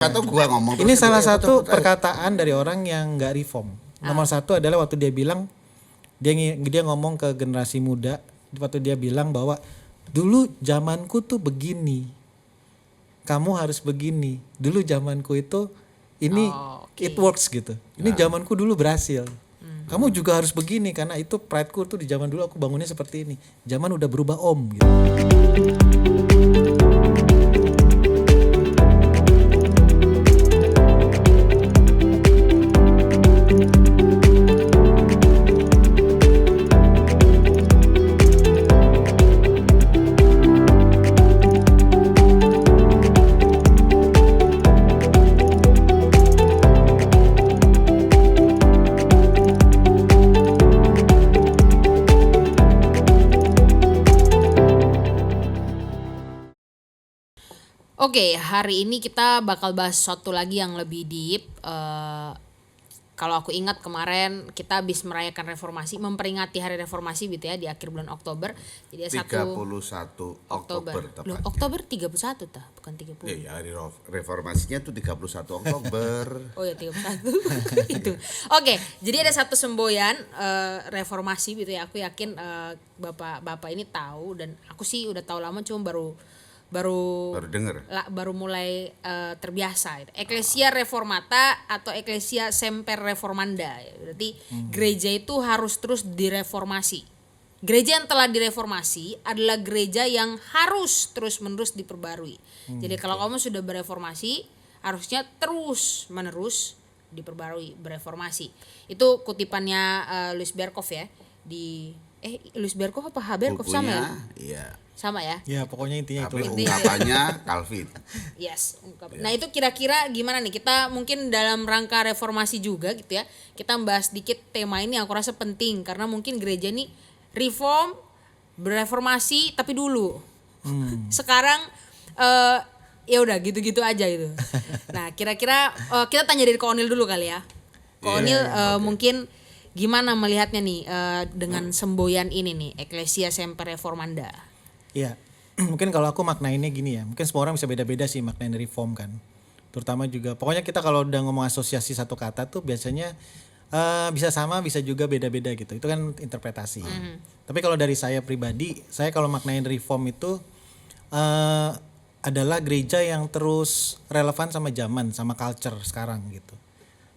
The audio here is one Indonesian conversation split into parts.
Atau gua ngomong Ini terus salah itu, satu betul. perkataan dari orang yang nggak reform. Nomor satu adalah waktu dia bilang dia ngomong ke generasi muda waktu dia bilang bahwa dulu zamanku tuh begini, kamu harus begini. Dulu zamanku itu ini it works gitu. Ini zamanku dulu berhasil. Kamu juga harus begini karena itu prideku tuh di zaman dulu aku bangunnya seperti ini. Zaman udah berubah om gitu. Oke, hari ini kita bakal bahas sesuatu lagi yang lebih deep. Kalau aku ingat kemarin kita habis merayakan reformasi, memperingati hari reformasi gitu ya di akhir bulan Oktober. Jadi 31 Oktober Loh, tepatnya. Oktober 31 tah, bukan 30. Ya, hari reformasinya tuh 31 Oktober. Oh ya 31 itu. Oke, jadi ada satu semboyan reformasi gitu ya. Aku yakin bapak ini tahu dan aku sih udah tahu lama cuma baru denger. baru mulai terbiasa gitu. Ecclesia Reformata atau Ecclesia Semper Reformanda. Berarti gereja itu harus terus direformasi. Gereja yang telah direformasi adalah gereja yang harus terus-menerus diperbarui. Jadi kalau kamu sudah bereformasi, harusnya terus-menerus diperbarui, bereformasi. Itu kutipannya Louis Berkhof ya. Louis Berkhof apa Haberkhof sama ya? Iya. Sama ya? Ya pokoknya intinya Tapi itu. ungkapannya Calvin. Yes, Nah itu kira-kira gimana nih, kita mungkin dalam rangka reformasi juga gitu ya, kita membahas dikit tema ini yang aku rasa penting karena mungkin gereja ini reform, bereformasi tapi dulu. Sekarang ya udah gitu-gitu aja gitu. Nah kira-kira kita tanya dari Ko Onil dulu kali ya. Ko Onil mungkin gimana melihatnya nih dengan semboyan ini nih, Ecclesia Semper Reformanda. Iya, mungkin kalau aku maknainnya gini ya, mungkin semua orang bisa beda-beda sih maknain reform kan. Terutama juga, pokoknya kita kalau udah ngomong asosiasi satu kata tuh biasanya bisa sama, bisa juga beda-beda gitu. Itu kan interpretasi. Tapi kalau dari saya pribadi, saya kalau maknain reform itu adalah gereja yang terus relevan sama zaman, sama culture sekarang gitu.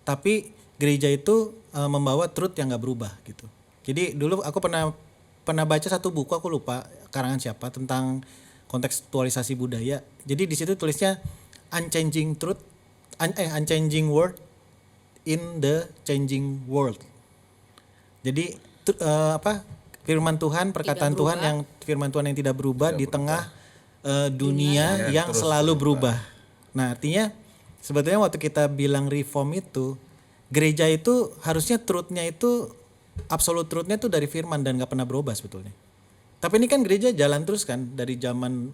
Tapi gereja itu membawa truth yang gak berubah gitu. Jadi dulu aku pernah baca satu buku, aku lupa karangan siapa, tentang kontekstualisasi budaya. Jadi di situ tulisnya unchanging word in the changing world. Jadi firman Tuhan, perkataan Tuhan yang tidak berubah di tengah dunia yang selalu berubah. Nah, artinya sebetulnya waktu kita bilang reform itu, gereja itu harusnya truth-nya itu absolute truth-nya itu dari firman dan gak pernah berubah sebetulnya. Tapi ini kan gereja jalan terus kan dari zaman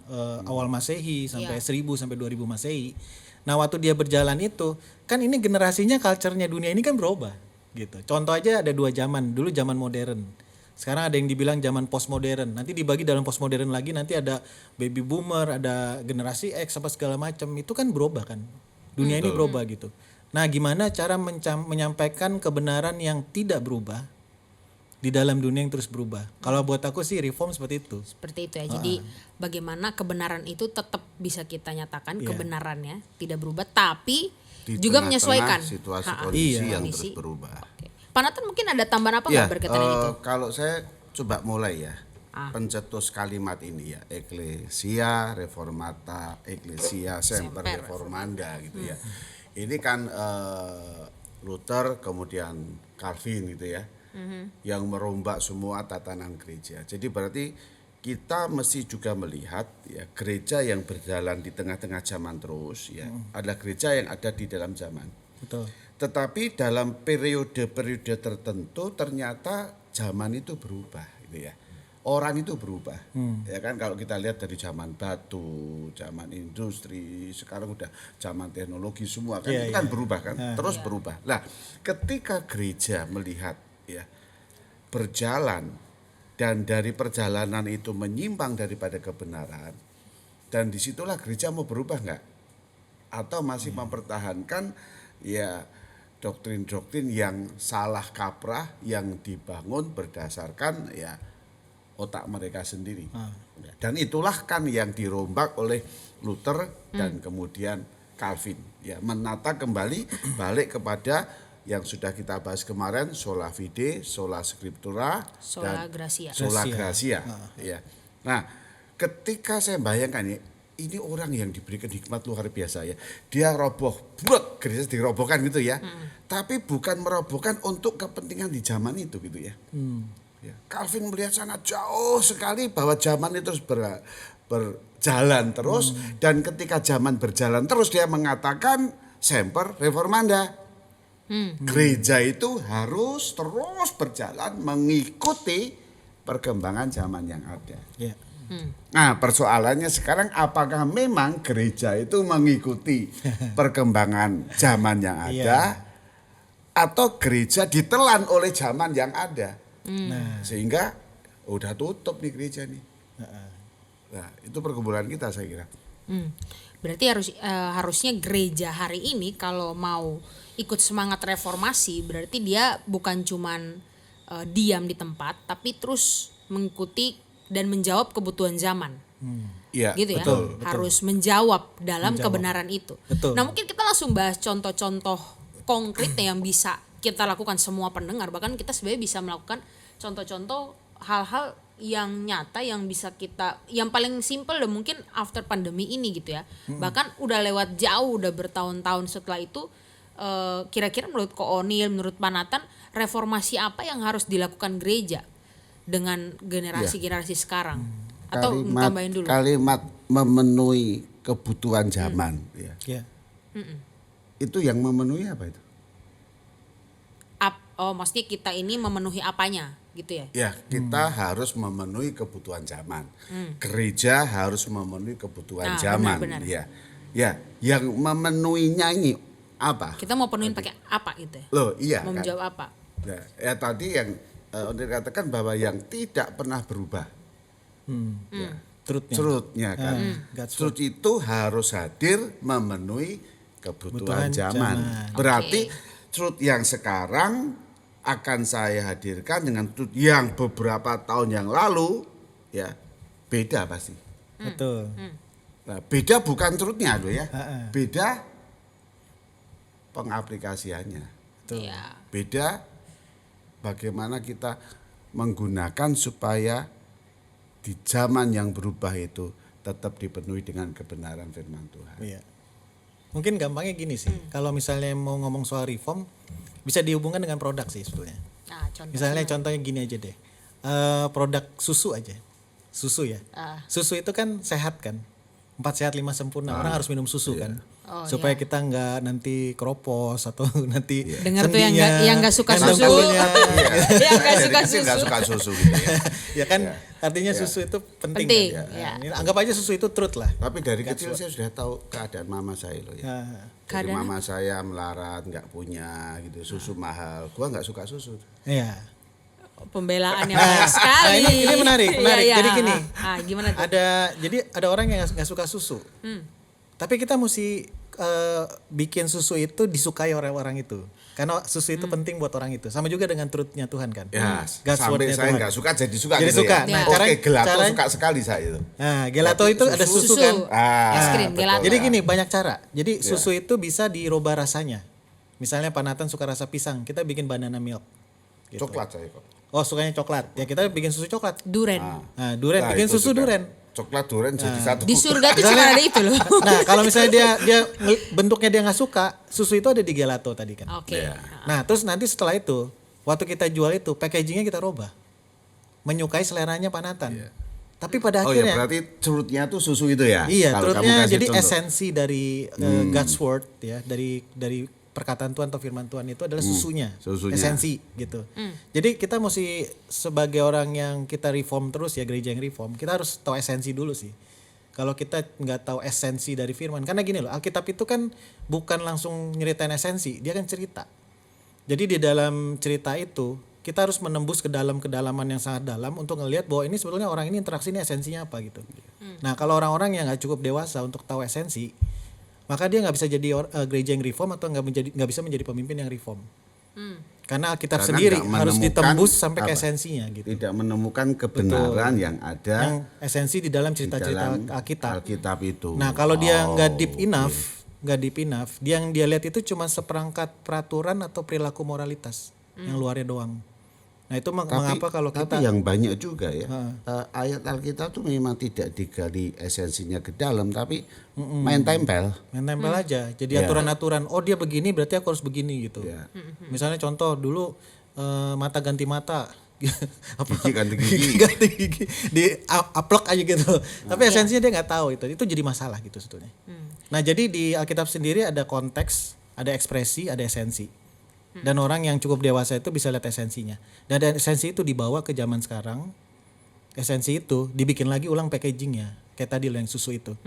awal Masehi sampai 1000 sampai 2000 Masehi. Nah, waktu dia berjalan itu kan ini generasinya, culture-nya dunia ini kan berubah gitu. Contoh aja ada dua zaman. Dulu zaman modern. Sekarang ada yang dibilang zaman postmodern. Nanti dibagi dalam postmodern lagi, nanti ada baby boomer, ada generasi X apa segala macam. Itu kan berubah kan. Dunia ini berubah gitu. Nah, gimana cara menyampaikan kebenaran yang tidak berubah di dalam dunia yang terus berubah? Kalau buat aku sih reform seperti itu. Seperti itu ya. Jadi bagaimana kebenaran itu tetap bisa kita nyatakan kebenarannya tidak berubah, tapi Di juga tengah-tengah menyesuaikan situasi kondisi yang kondisi. terus berubah. Oke. Pak Nathan mungkin ada tambahan apa nggak berkaitan dengan itu? Kalau saya coba mulai ya, pencetus kalimat ini ya, Ecclesia Reformata, Ecclesia Semper Reformanda gitu ya. Ini kan Luther kemudian Calvin gitu ya, yang merombak semua tatanan gereja. Jadi berarti kita mesti juga melihat ya, gereja yang berjalan di tengah-tengah zaman terus ya, adalah gereja yang ada di dalam zaman. Betul. Tetapi dalam periode-periode tertentu ternyata zaman itu berubah gitu ya. Orang itu berubah. Ya kan, kalau kita lihat dari zaman batu, zaman industri, sekarang udah zaman teknologi semua kan, itu kan berubah kan, terus berubah. Nah, ketika gereja melihat ya berjalan dan dari perjalanan itu menyimpang daripada kebenaran, dan disitulah gereja mau berubah nggak? atau masih mempertahankan ya doktrin-doktrin yang salah kaprah yang dibangun berdasarkan ya otak mereka sendiri. Dan itulah kan yang dirombak oleh Luther dan kemudian Calvin, ya menata kembali balik kepada yang sudah kita bahas kemarin, sola fide, sola scriptura, Sola dan gratia. sola gratia. Ya. Nah, ketika saya bayangkan ya, ini orang yang diberikan hikmat luar biasa ya. Dia roboh, buat gereja dirobohkan gitu ya. Tapi bukan merobohkan untuk kepentingan di zaman itu gitu ya. Ya. Calvin melihat sangat jauh sekali bahwa zaman itu terus berjalan terus, dan ketika zaman berjalan terus dia mengatakan semper reformanda. Gereja itu harus terus berjalan mengikuti perkembangan zaman yang ada. Ya. Nah, persoalannya sekarang apakah memang gereja itu mengikuti perkembangan zaman yang ada atau gereja ditelan oleh zaman yang ada? Nah, sehingga udah tutup nih gereja nih. Nah, itu pergumulan kita saya kira. Berarti harusnya gereja hari ini kalau mau ikut semangat reformasi, berarti dia bukan cuman diam di tempat, tapi terus mengikuti dan menjawab kebutuhan zaman. Iya, Gitu ya. betul. Harus menjawab dalam kebenaran itu. Betul. Nah, mungkin kita langsung bahas contoh-contoh konkret yang bisa kita lakukan semua pendengar. Bahkan kita sebenarnya bisa melakukan contoh-contoh hal-hal yang nyata yang bisa kita, yang paling simple dan mungkin after pandemi ini gitu ya. Bahkan udah lewat jauh, udah bertahun-tahun setelah itu, kira-kira menurut Ko O'Neil, menurut Pak Nathan, reformasi apa yang harus dilakukan gereja dengan generasi-generasi sekarang? Atau tambahin dulu. Kalimat memenuhi kebutuhan zaman. Ya. Ya. Itu yang memenuhi apa itu? Maksudnya kita ini memenuhi apanya gitu ya? Ya, kita harus memenuhi kebutuhan zaman. Gereja harus memenuhi kebutuhan zaman. Benar. Ya. Ya, yang memenuhinya ini apa? Kita mau penuhin pakai apa gitu ya? Loh, iya Mau kan. menjawab apa? Ya tadi yang dikatakan bahwa yang tidak pernah berubah. Truth-nya kan. Truth itu harus hadir memenuhi kebutuhan zaman. Berarti truth yang sekarang akan saya hadirkan dengan truth yang beberapa tahun yang lalu, ya beda pasti. Betul. Nah, beda bukan truthnya loh ya, beda pengaplikasiannya. Iya. Beda bagaimana kita menggunakan supaya di zaman yang berubah itu tetap dipenuhi dengan kebenaran firman Tuhan. Iya. Mungkin gampangnya gini sih. Kalau misalnya mau ngomong soal reform, bisa dihubungkan dengan produk sih sebetulnya. Nah, Contohnya gini aja deh. Produk susu aja. Susu ya. Susu itu kan sehat kan. 4 sehat 5 sempurna. Orang harus minum susu kan. Supaya kita nggak nanti keropos atau nanti dengar tuh yang nggak suka susu. Yang nggak suka susu. Nggak suka susu gitu ya. Ya kan artinya susu itu penting. Kan? Ya. Ini anggap aja susu itu truth lah. Tapi dari kecil saya sudah tahu keadaan mama saya loh ya. Jadi mama saya melarat, nggak punya gitu, susu mahal. Gua nggak suka susu. Iya. Pembelaan yang banyak sekali. Ini menarik. Iya. Jadi gini. Gimana tuh? Ada orang yang nggak suka susu. Tapi kita mesti bikin susu itu disukai oleh orang itu. Karena susu itu penting buat orang itu. Sama juga dengan truth-nya Tuhan kan. Ya, God's sampai word-nya saya Tuhan. nggak suka jadi suka Jadi gitu suka. ya. Nah, Oke, gelato suka sekali saya itu. Nah, gelato itu ada susu kan. Es krim, betul. gelato. Jadi gini, banyak cara. Jadi susu itu bisa dirubah rasanya. Misalnya Pak Nathan suka rasa pisang, kita bikin banana milk. Gitu. Coklat saya kok. Oh, sukanya coklat. Ya kita bikin susu coklat. Duren. Nah, duren, Nah, bikin itu susu suka. duren. Coklat duren jadi satu. Di surga tuh cuma ada itu loh. Nah, kalau misalnya dia bentuknya dia nggak suka, susu itu ada di gelato tadi kan. Oke. Nah, terus nanti setelah itu, waktu kita jual itu, packagingnya kita rubah. Menyukai seleranya Pak Nathan. Tapi pada Oh ya, akhirnya, berarti truthnya tuh susu itu ya? iya, Kalau kamu truthnya kasih jadi contoh. esensi dari God's word ya, dari perkataan Tuhan atau firman Tuhan itu adalah susunya, esensi gitu. Jadi kita mesti sebagai orang yang kita reform terus ya, gereja yang reform, kita harus tahu esensi dulu sih. Kalau kita nggak tahu esensi dari firman, karena gini loh, Alkitab itu kan bukan langsung nyeritain esensi, dia kan cerita. Jadi di dalam cerita itu kita harus menembus ke dalam kedalaman yang sangat dalam untuk ngelihat bahwa ini sebetulnya orang ini interaksi ini esensinya apa gitu. Nah kalau orang-orang yang nggak cukup dewasa untuk tahu esensi, maka dia nggak bisa jadi gereja yang reform atau nggak bisa menjadi pemimpin yang reform. Karena Alkitab Karena sendiri nggak harus menemukan ditembus sampai ke apa? esensinya gitu. Tidak menemukan kebenaran yang ada Yang esensi di dalam di cerita-cerita dalam Alkitab. Alkitab itu. Nah, kalau dia nggak deep oke. enough, dia yang dia lihat itu cuma seperangkat peraturan atau perilaku moralitas yang luarnya doang. Nah, itu mengapa kalau Tapi kita yang banyak juga ya, ayat Alkitab itu memang tidak digali esensinya ke dalam, tapi main tempel. main tempel aja. Jadi aturan-aturan, oh dia begini berarti aku harus begini gitu. Ya. Misalnya contoh dulu mata ganti mata. Gigi ganti gigi. Gigi ganti gigi di aplok aja gitu. Tapi esensinya dia nggak tahu itu. Itu jadi masalah gitu sebetulnya. Nah, jadi di Alkitab sendiri ada konteks, ada ekspresi, ada esensi. Dan orang yang cukup dewasa itu bisa lihat esensinya. Dan esensi itu dibawa ke zaman sekarang. Esensi itu dibikin lagi ulang packagingnya. Kayak tadi loh yang susu itu.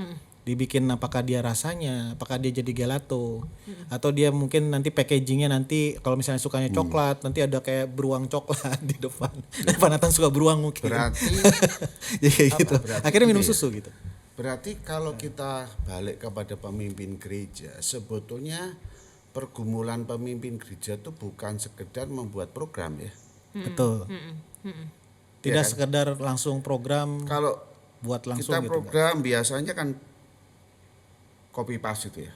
Dibikin apakah dia rasanya, apakah dia jadi gelato, atau dia mungkin nanti packagingnya nanti kalau misalnya sukanya coklat, nanti ada kayak beruang coklat di depan. Pak Nathan suka beruang mungkin. Berarti Ya kayak gitu. berarti Akhirnya minum gini ya? susu gitu. Berarti kalau kita balik kepada pemimpin gereja, sebetulnya pergumulan pemimpin gereja itu bukan sekedar membuat program ya. Betul. Tidak sekedar langsung program Kalau buat langsung kita gitu. program biasanya kan copy paste itu ya.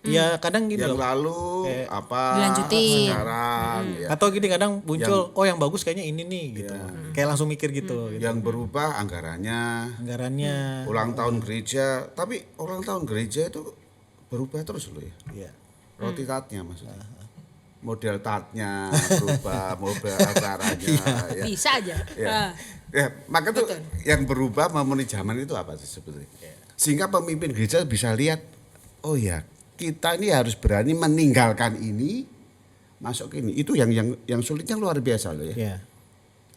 Ya kadang gini Yang loh. lalu apa Dilanjutin. sekarang ya. Atau gini kadang muncul oh yang bagus kayaknya ini nih gitu. Kayak langsung mikir gitu. Yang berubah anggarannya, Anggarannya. ulang tahun gereja, tapi ulang tahun gereja itu berubah terus loh ya. Iya. Roti tatnya maksudnya. Model tatnya berubah, model acaranya ya. Bisa aja. Ya. Ya, maka tuh yang berubah memenuhi zaman itu apa sih sebetulnya? Sehingga pemimpin gereja bisa lihat, oh ya, kita ini harus berani meninggalkan ini, masuk ke ini. Itu yang sulitnya luar biasa loh ya. Iya.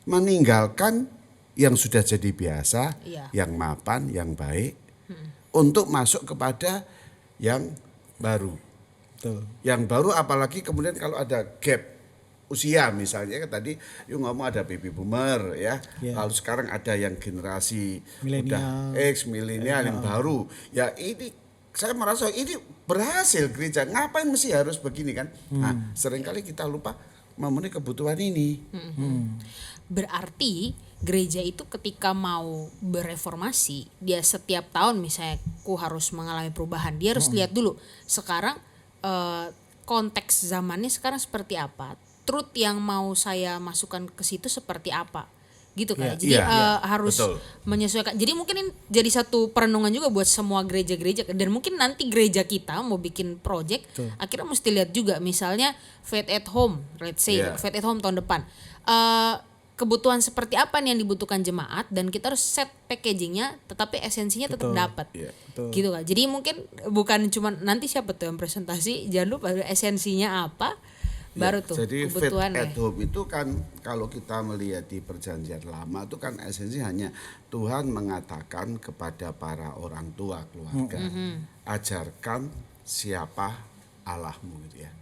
Meninggalkan yang sudah jadi biasa, Iya. yang mapan, yang baik, untuk masuk kepada yang baru. Betul. Yang baru apalagi kemudian kalau ada gap usia misalnya kan tadi yuk ngomong ada baby boomer ya. Lalu sekarang ada yang generasi Milenial. udah X milenial yang baru. Ya ini saya merasa ini berhasil gereja. Ngapain mesti harus begini kan? Nah, seringkali kita lupa memenuhi kebutuhan ini. Berarti gereja itu ketika mau bereformasi, dia setiap tahun misalnya ku harus mengalami perubahan, dia harus lihat dulu sekarang konteks zamannya sekarang seperti apa, truth yang mau saya masukkan ke situ seperti apa, gitu kan? Jadi harus betul. menyesuaikan. Jadi mungkin ini jadi satu perenungan juga buat semua gereja-gereja, dan mungkin nanti gereja kita mau bikin project, akhirnya mesti lihat juga misalnya Faith at Home, let's say Faith at Home tahun depan. Kebutuhan seperti apa nih yang dibutuhkan jemaat, dan kita harus set packagingnya tetapi esensinya tetap dapat gitu kan. Jadi mungkin bukan cuma nanti siapa tuh yang presentasi, jangan lupa esensinya apa baru tuh Jadi kebutuhan faith at home itu kan kalau kita melihat di perjanjian lama itu kan esensi hanya Tuhan mengatakan kepada para orang tua keluarga, ajarkan siapa Allahmu gitu ya.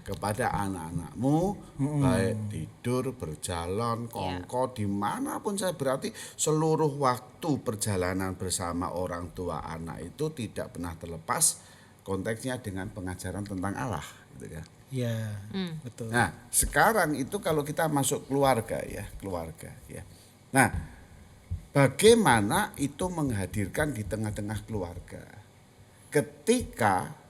Kepada anak-anakmu baik tidur, berjalan, kongko dimanapun saya, berarti seluruh waktu perjalanan bersama orang tua anak itu tidak pernah terlepas konteksnya dengan pengajaran tentang Allah gitu kan. Iya. Betul. Nah sekarang itu kalau kita masuk keluarga ya. Nah bagaimana itu menghadirkan di tengah-tengah keluarga ketika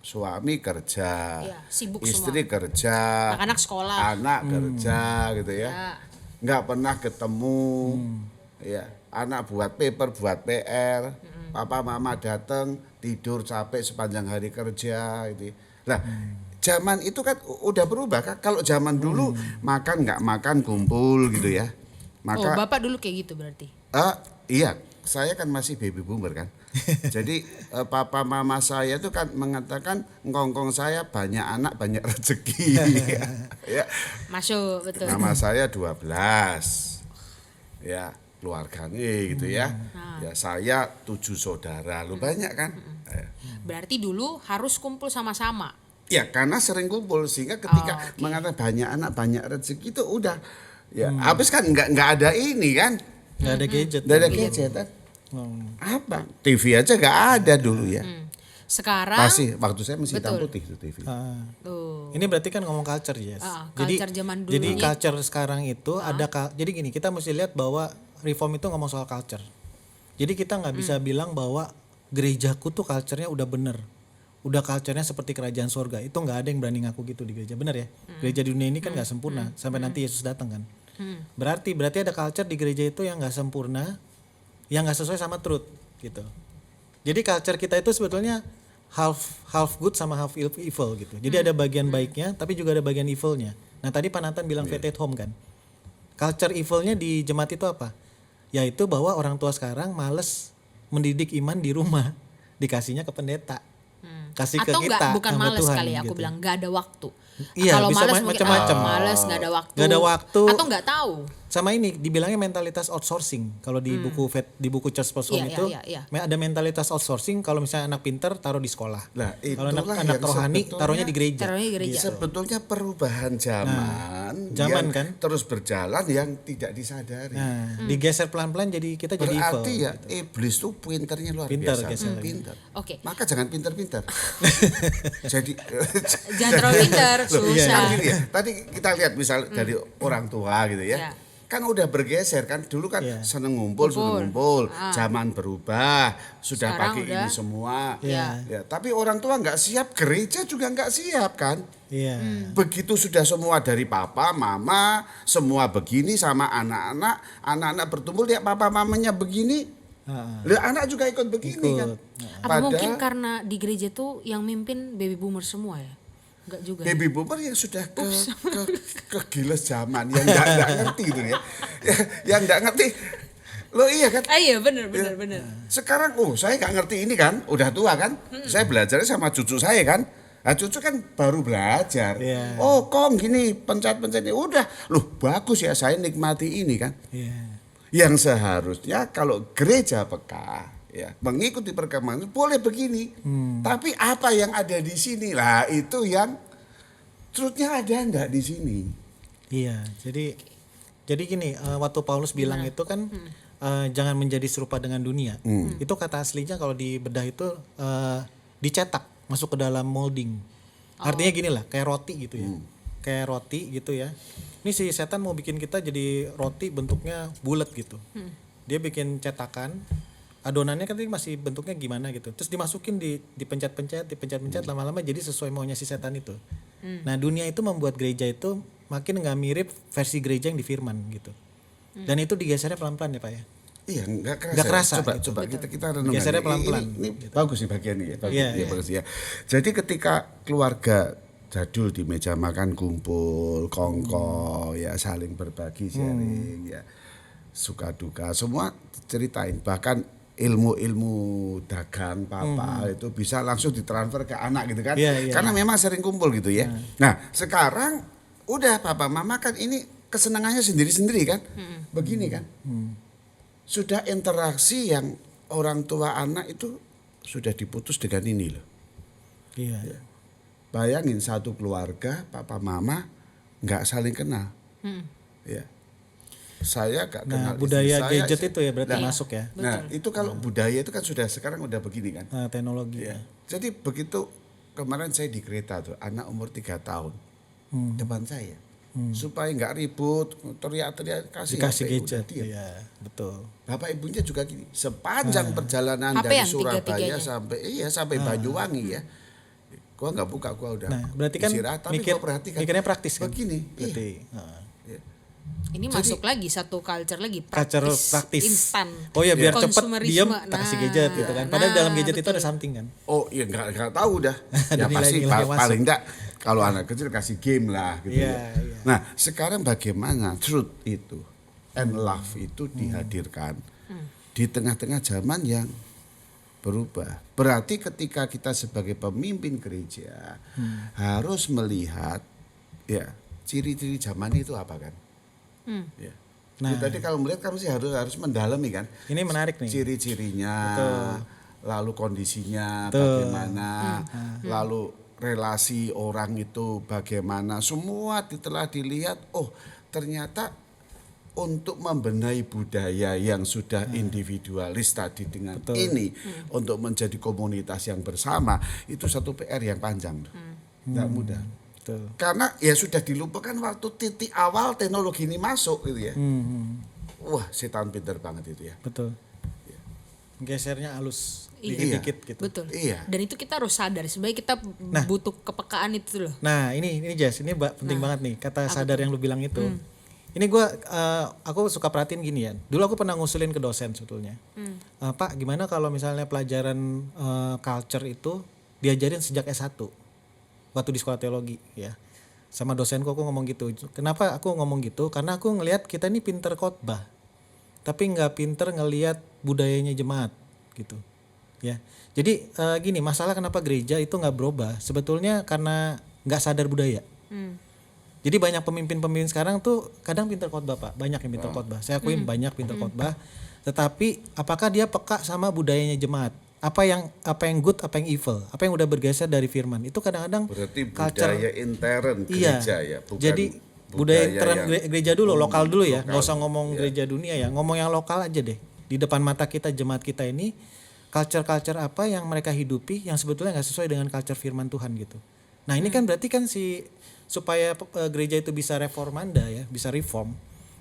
suami kerja, sibuk istri semua. kerja, Anak-anak sekolah, anak kerja gitu ya, nggak pernah ketemu, ya anak buat paper, buat PR, papa mama datang tidur capek sepanjang hari kerja gitu. Nah zaman itu kan udah berubah kan, kalau zaman dulu makan nggak makan kumpul gitu ya, maka bapak dulu kayak gitu berarti. iya, saya kan masih baby boomer kan. Jadi papa mama saya itu kan mengatakan ngongkong saya banyak anak banyak rezeki. Ya. Masuk betul. Nama saya 12. Ya, keluarganya gitu ya. Ya saya 7 saudara. Lu banyak kan? Berarti dulu harus kumpul sama-sama. Ya, karena sering kumpul sehingga ketika mengatakan banyak anak banyak rezeki itu udah ya habis kan nggak ada ini kan. Nggak ada gadget. Nggak ada gadget kan. Apa? TV aja nggak ada dulu ya. Sekarang Masih waktu saya masih hitam Betul. putih tuh TV. tuh. Ini berarti kan ngomong culture, yes. Culture zaman dulu Jadi nih. culture sekarang itu jadi gini, kita mesti lihat bahwa reform itu ngomong soal culture. Jadi kita nggak bisa bilang bahwa gerejaku tuh culture-nya udah bener. Udah culture-nya seperti kerajaan surga. Itu nggak ada yang berani ngaku gitu di gereja. Bener ya? Gereja di dunia ini kan nggak sempurna sampai nanti Yesus datang kan. Berarti ada culture di gereja itu yang nggak sempurna, yang nggak sesuai sama truth gitu. Jadi culture kita itu sebetulnya half good sama half evil gitu. Jadi ada bagian baiknya tapi juga ada bagian evilnya. Nah tadi Pak Nathan bilang faith at home kan. Culture evilnya di jemaat itu apa? Yaitu bahwa orang tua sekarang males mendidik iman di rumah, dikasihnya ke pendeta. Kasih Atau ke kita bukan sama males Tuhan, kali ya, aku gitu. bilang nggak ada waktu. Iya, Kalau bisa males mungkin macam-macam. males nggak ada waktu. Nggak ada waktu. Atau nggak tahu. Sama ini dibilangnya mentalitas outsourcing. Kalau di buku Church Plus Home Iya, itu iya. ada mentalitas outsourcing. Kalau misalnya anak pinter taruh di sekolah. Nah, Kalau anak itulah anak yang rohani sebetulnya- taruhnya di gereja. Taruhnya di gereja. Sebetulnya perubahan zaman, zaman yang kan? terus berjalan yang tidak disadari. Nah, digeser pelan-pelan jadi kita jadi evil. Berarti ya iblis tuh pinternya luar Pinter, biasa. geser. Pinter. Oke. Maka jangan pinter-pinter. Jadi Jangan terlalu pinter, Loh, susah. kan gini ya, tadi kita lihat misal dari orang tua gitu ya. Ya. Kan udah bergeser kan, dulu kan Iya. seneng ngumpul. Zaman berubah, sudah Sekarang pakai udah. ini semua. Iya. Ya, tapi orang tua nggak siap, gereja juga nggak siap kan. Iya. Begitu sudah semua dari papa, mama, semua begini sama anak-anak bertumbuh lihat papa mamanya begini, lah anak juga ikut begini kan. Apa mungkin karena di gereja tuh yang mimpin baby boomer semua ya? Enggak juga. baby boomer yang sudah ke giles zaman yang nggak ngerti gitu ya. Yang nggak ngerti. Lo iya kan? Iya benar. Sekarang saya nggak ngerti ini kan, udah tua kan. Saya belajarnya sama cucu saya kan. Nah, cucu kan baru belajar. Iya. Oh, kong gini pencet-pencetnya udah. Loh, bagus ya saya nikmati ini kan. Iya. Yang seharusnya kalau gereja peka ya mengikuti perkembangan boleh begini. Tapi apa yang ada di sini lah itu yang truthnya ada enggak di sini. Iya. Jadi gini, waktu Paulus bilang itu kan jangan menjadi serupa dengan dunia. Itu kata aslinya kalau di bedah itu dicetak masuk ke dalam molding. Artinya gini lah, kayak roti gitu ya. Kayak roti gitu ya. Ini si setan mau bikin kita jadi roti bentuknya bulat gitu. Dia bikin cetakan, adonannya kan masih bentuknya gimana gitu. Terus dimasukin dipencet-pencet lama-lama jadi sesuai maunya si setan itu. Nah, dunia itu membuat gereja itu makin nggak mirip versi gereja yang di firman gitu. Dan itu digesernya pelan-pelan ya, Pak ya. Iya, enggak kerasa. Nggak kerasa, Coba kita renungkan. Gesernya pelan-pelan. Ini bagus sih bagian ini ya. Bagus, Iya, ya, iya. bagus ya. Jadi ketika keluarga jadul di meja makan kumpul, kongko, ya saling berbagi, sharing, ya suka duka, semua ceritain. Bahkan ilmu-ilmu dagang papa itu bisa langsung ditransfer ke anak gitu kan. Iya, iya. Karena memang sering kumpul gitu ya. Nah, sekarang udah papa mama kan ini kesenangannya sendiri-sendiri kan. Begini kan. Sudah interaksi yang orang tua anak itu sudah diputus dengan ini loh. Iya. Bayangin satu keluarga papa mama nggak saling kenal. Ya. Saya nggak kenal Nah, budaya istri saya. gadget itu ya berarti Nah, masuk ya. Nah, itu kalau budaya itu kan sudah sekarang udah begini kan. Nah, teknologi ya. Jadi begitu kemarin saya di kereta tuh anak umur 3 tahun depan saya. Supaya nggak ribut, teriak-teriak Dikasih HP, udah gadget. diam. Iya, betul. Bapak ibunya juga gini, sepanjang perjalanan Apa dari yang Surabaya tiga-tiganya? sampai Banyuwangi ya. Gua nggak buka, gua udah. Nah, berarti kan istirahat, tapi gua perhatikan. mikirnya praktis kan. Begini, Berarti. Ini masuk lagi satu culture lagi Culture praktis, praktis. instan. Oh ya biar cepet Konsumerisme. diam kasih gadget gitu kan. Padahal dalam gadget itu ada something kan. Oh iya nggak tahu dah. Ada Ya pasti nilai-nilai yang masuk. paling enggak kalau anak kecil kasih game lah gitu Iya, ya. iya. Nah sekarang bagaimana truth itu and love itu dihadirkan di tengah-tengah zaman yang berubah. Berarti ketika kita sebagai pemimpin gereja harus melihat ya ciri-ciri zaman itu apa kan? Ya. Nah. Tadi kalau melihat kan mesti harus mendalami kan. Ini menarik nih. Ciri-cirinya, lalu kondisinya Betul. bagaimana, lalu relasi orang itu bagaimana, semua telah dilihat. Oh ternyata untuk membenahi budaya yang sudah individualis tadi dengan ini untuk menjadi komunitas yang bersama, itu satu PR yang panjang, nggak mudah. Betul. Karena ya sudah dilupakan waktu titik awal teknologi ini masuk gitu ya. Wah, setan pinter banget itu ya. Betul. Gesernya halus Iya. dikit-dikit gitu. Betul. Iya. Dan itu kita harus sadar sebenarnya kita butuh kepekaan itu loh. Nah ini Jess, ini penting banget nih kata sadar yang lu bilang itu. Ini aku suka perhatiin gini ya. Dulu aku pernah ngusulin ke dosen sebetulnya. Pak, gimana kalau misalnya pelajaran culture itu diajarin sejak S1 waktu di sekolah teologi ya. Sama dosenku aku ngomong gitu. Kenapa aku ngomong gitu? Karena aku ngelihat kita ini pinter khotbah, tapi nggak pinter ngelihat budayanya jemaat gitu. Ya, jadi gini, masalah kenapa gereja itu nggak berubah sebetulnya karena nggak sadar budaya. Jadi banyak pemimpin-pemimpin sekarang tuh kadang pinter khotbah Pak, banyak yang pinter khotbah. Saya akuin banyak pinter khotbah, tetapi apakah dia peka sama budayanya jemaat? Apa yang good, apa yang evil, apa yang udah bergeser dari firman? Itu kadang-kadang Berarti culture. budaya intern Iya. gereja ya, bukan Jadi budaya intern yang gereja dulu, lokal dulu ya, nggak lokal. usah ngomong gereja dunia ya, ngomong yang lokal aja deh. Di depan mata kita jemaat kita ini culture apa yang mereka hidupi yang sebetulnya nggak sesuai dengan culture firman Tuhan gitu. Nah ini kan berarti kan supaya gereja itu bisa reformanda ya, bisa reform.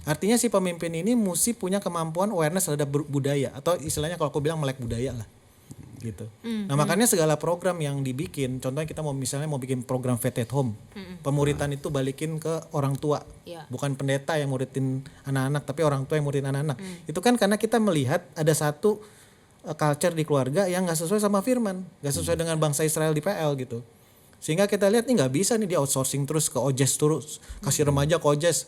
Artinya si pemimpin ini mesti punya kemampuan awareness terhadap budaya atau istilahnya kalau aku bilang melek budaya lah. Gitu. Nah makanya segala program yang dibikin, contohnya kita misalnya mau bikin program Faith at Home, pemuritan itu balikin ke orang tua, bukan pendeta yang muridin anak-anak, tapi orang tua yang muridin anak-anak. Itu kan karena kita melihat ada satu culture di keluarga yang nggak sesuai sama firman, nggak sesuai dengan bangsa Israel di PL gitu. Sehingga kita lihat nih nggak bisa nih dia outsourcing terus ke OJES terus, kasih remaja ke OJES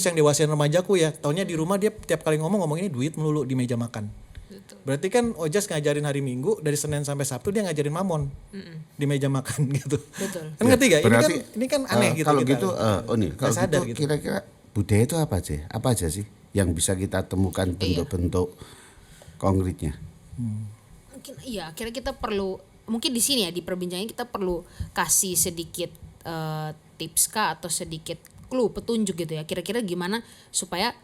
yang dewasain remajaku ya, taunya di rumah dia tiap kali ngomong ini duit melulu di meja makan. Betul. Berarti kan OJES ngajarin hari Minggu dari Senin sampai Sabtu dia ngajarin mamon di meja makan gitu. Betul. Kan ngerti gak? Berarti, Ini kan aneh gitu. Kalau kita. gitu, kalau sadar gitu, gitu. kira-kira budaya itu apa sih? Apa aja sih yang bisa kita temukan bentuk-bentuk konkretnya? Mungkin iya, akhirnya kita perlu mungkin di sini ya di perbincangan kita perlu kasih sedikit tips kah atau sedikit clue petunjuk gitu ya. Kira-kira gimana supaya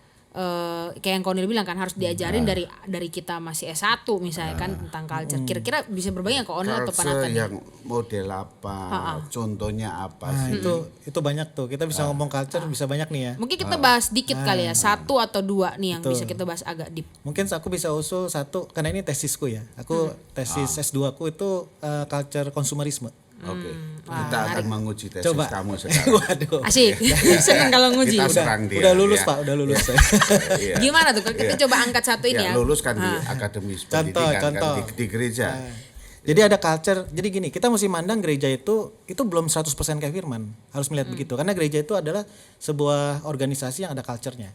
kayak yang Konil bilang kan harus diajarin dari kita masih S1 misalnya kan tentang culture. Kira-kira bisa berbagi nggak ke Onil atau Panatan? Culture yang model apa? Contohnya apa sih? Itu banyak tuh. Kita bisa ngomong culture bisa banyak nih ya. Mungkin kita bahas dikit kali ya, 1 atau 2 nih yang bisa kita bahas agak deep. Mungkin aku bisa usul satu karena ini tesisku ya. Aku tesis S2 aku itu culture konsumerisme. Oke. Kita akan menguji tesis Coba. kamu sekarang. Waduh. Asik. Seneng kalau nguji. Kita serang dia. Udah lulus ya. Pak, udah lulus. Iya. Gimana tuh? Kita coba angkat satu ini ya. Lulus kan di akademi pendidikan contoh. kan di gereja. Jadi ada culture. Jadi gini, kita mesti mandang gereja itu belum 100% kayak firman. Harus melihat begitu. Karena gereja itu adalah sebuah organisasi yang ada culture-nya.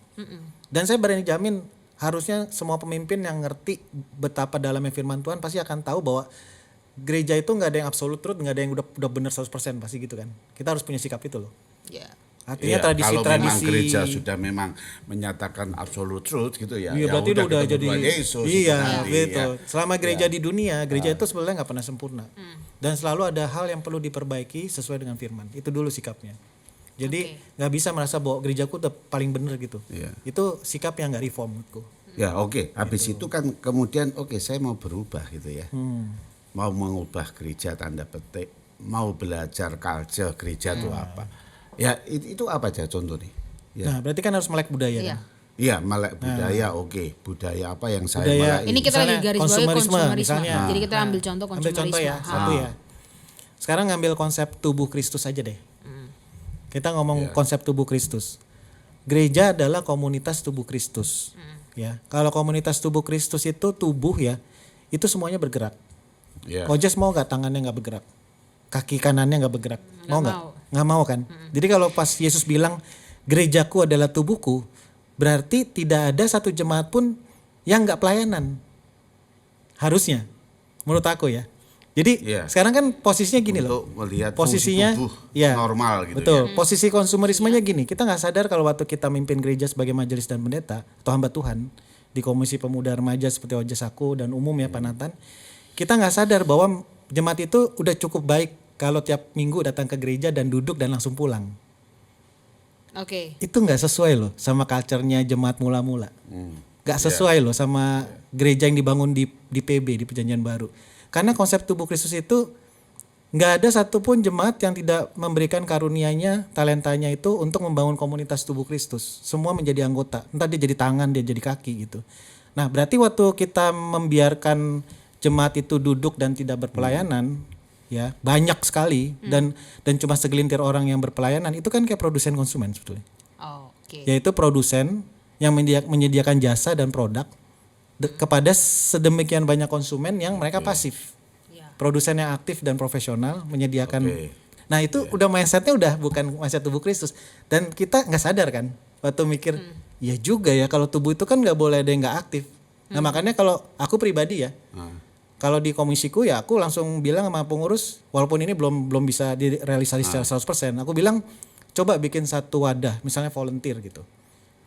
Dan saya berani jamin harusnya semua pemimpin yang ngerti betapa dalamnya firman Tuhan pasti akan tahu bahwa gereja itu nggak ada yang absolute truth, nggak ada yang udah benar 100% pasti gitu kan. Kita harus punya sikap itu loh. Ya. Artinya Iya, kalau memang tradisi gereja sudah memang menyatakan absolute truth gitu ya. Iya, berarti udah ketemu jadi Tuhan Yesus iya nanti, gitu. ya. Selama gereja di dunia, gereja itu sebenarnya nggak pernah sempurna. Dan selalu ada hal yang perlu diperbaiki sesuai dengan firman. Itu dulu sikapnya. Jadi nggak bisa merasa bahwa gerejaku udah paling benar gitu. Iya. Itu sikap yang nggak reform menurutku. Ya oke. Habis itu kan kemudian saya mau berubah gitu ya. Mau mengubah gereja tanda petik, mau belajar culture gereja itu apa? Ya itu apa aja contoh nih? Ya. Nah berarti kan harus melek budaya kan. Iya, melek budaya, budaya apa yang saya Budaya. melek? Ini kita lagi Misalnya garis bawahi konsumerisme, konsumerisme. misalnya. Jadi kita ambil contoh konsumerisme. Ambil contoh ya, satu ya. Sekarang ngambil konsep tubuh Kristus aja deh. Kita ngomong konsep tubuh Kristus. Gereja adalah komunitas tubuh Kristus. Ya, kalau komunitas tubuh Kristus itu tubuh ya, itu semuanya bergerak. Ya. Kojes mau nggak tangannya nggak bergerak, kaki kanannya nggak bergerak, mau nggak? Nggak mau kan? Jadi kalau pas Yesus bilang gerejaku adalah tubuhku, berarti tidak ada satu jemaat pun yang nggak pelayanan. Harusnya, menurut aku ya. Jadi sekarang kan posisinya gini Untuk loh. melihat Posisinya tubuh ya normal gitu. betul. Ya. Posisi konsumerismenya gini. Kita nggak sadar kalau waktu kita mimpin gereja sebagai majelis dan pendeta atau hamba Tuhan di komisi pemuda remaja seperti OJES aku dan umum ya Panatan, kita nggak sadar bahwa jemaat itu udah cukup baik kalau tiap minggu datang ke gereja dan duduk dan langsung pulang. Oke. Itu nggak sesuai loh sama culture-nya jemaat mula-mula. Nggak sesuai loh sama gereja yang dibangun di PB, di Perjanjian Baru. Karena konsep tubuh Kristus itu nggak ada satupun jemaat yang tidak memberikan karunianya, talentanya itu untuk membangun komunitas tubuh Kristus. Semua menjadi anggota. Entah dia jadi tangan, dia jadi kaki gitu. Nah, berarti waktu kita membiarkan jemaat itu duduk dan tidak berpelayanan, ya banyak sekali dan cuma segelintir orang yang berpelayanan, itu kan kayak produsen konsumen sebetulnya. Oh, oke. Yaitu produsen yang menyediakan jasa dan produk kepada sedemikian banyak konsumen yang mereka pasif. Iya. Produsen yang aktif dan profesional menyediakan. Nah itu udah mindsetnya udah bukan mindset tubuh Kristus. Dan kita nggak sadar kan waktu mikir, ya juga ya kalau tubuh itu kan nggak boleh ada yang nggak aktif. Nah makanya kalau aku pribadi ya, kalau di komisiku ya aku langsung bilang sama pengurus, walaupun ini belum bisa direalisasi secara 100%, aku bilang coba bikin satu wadah, misalnya volunteer gitu.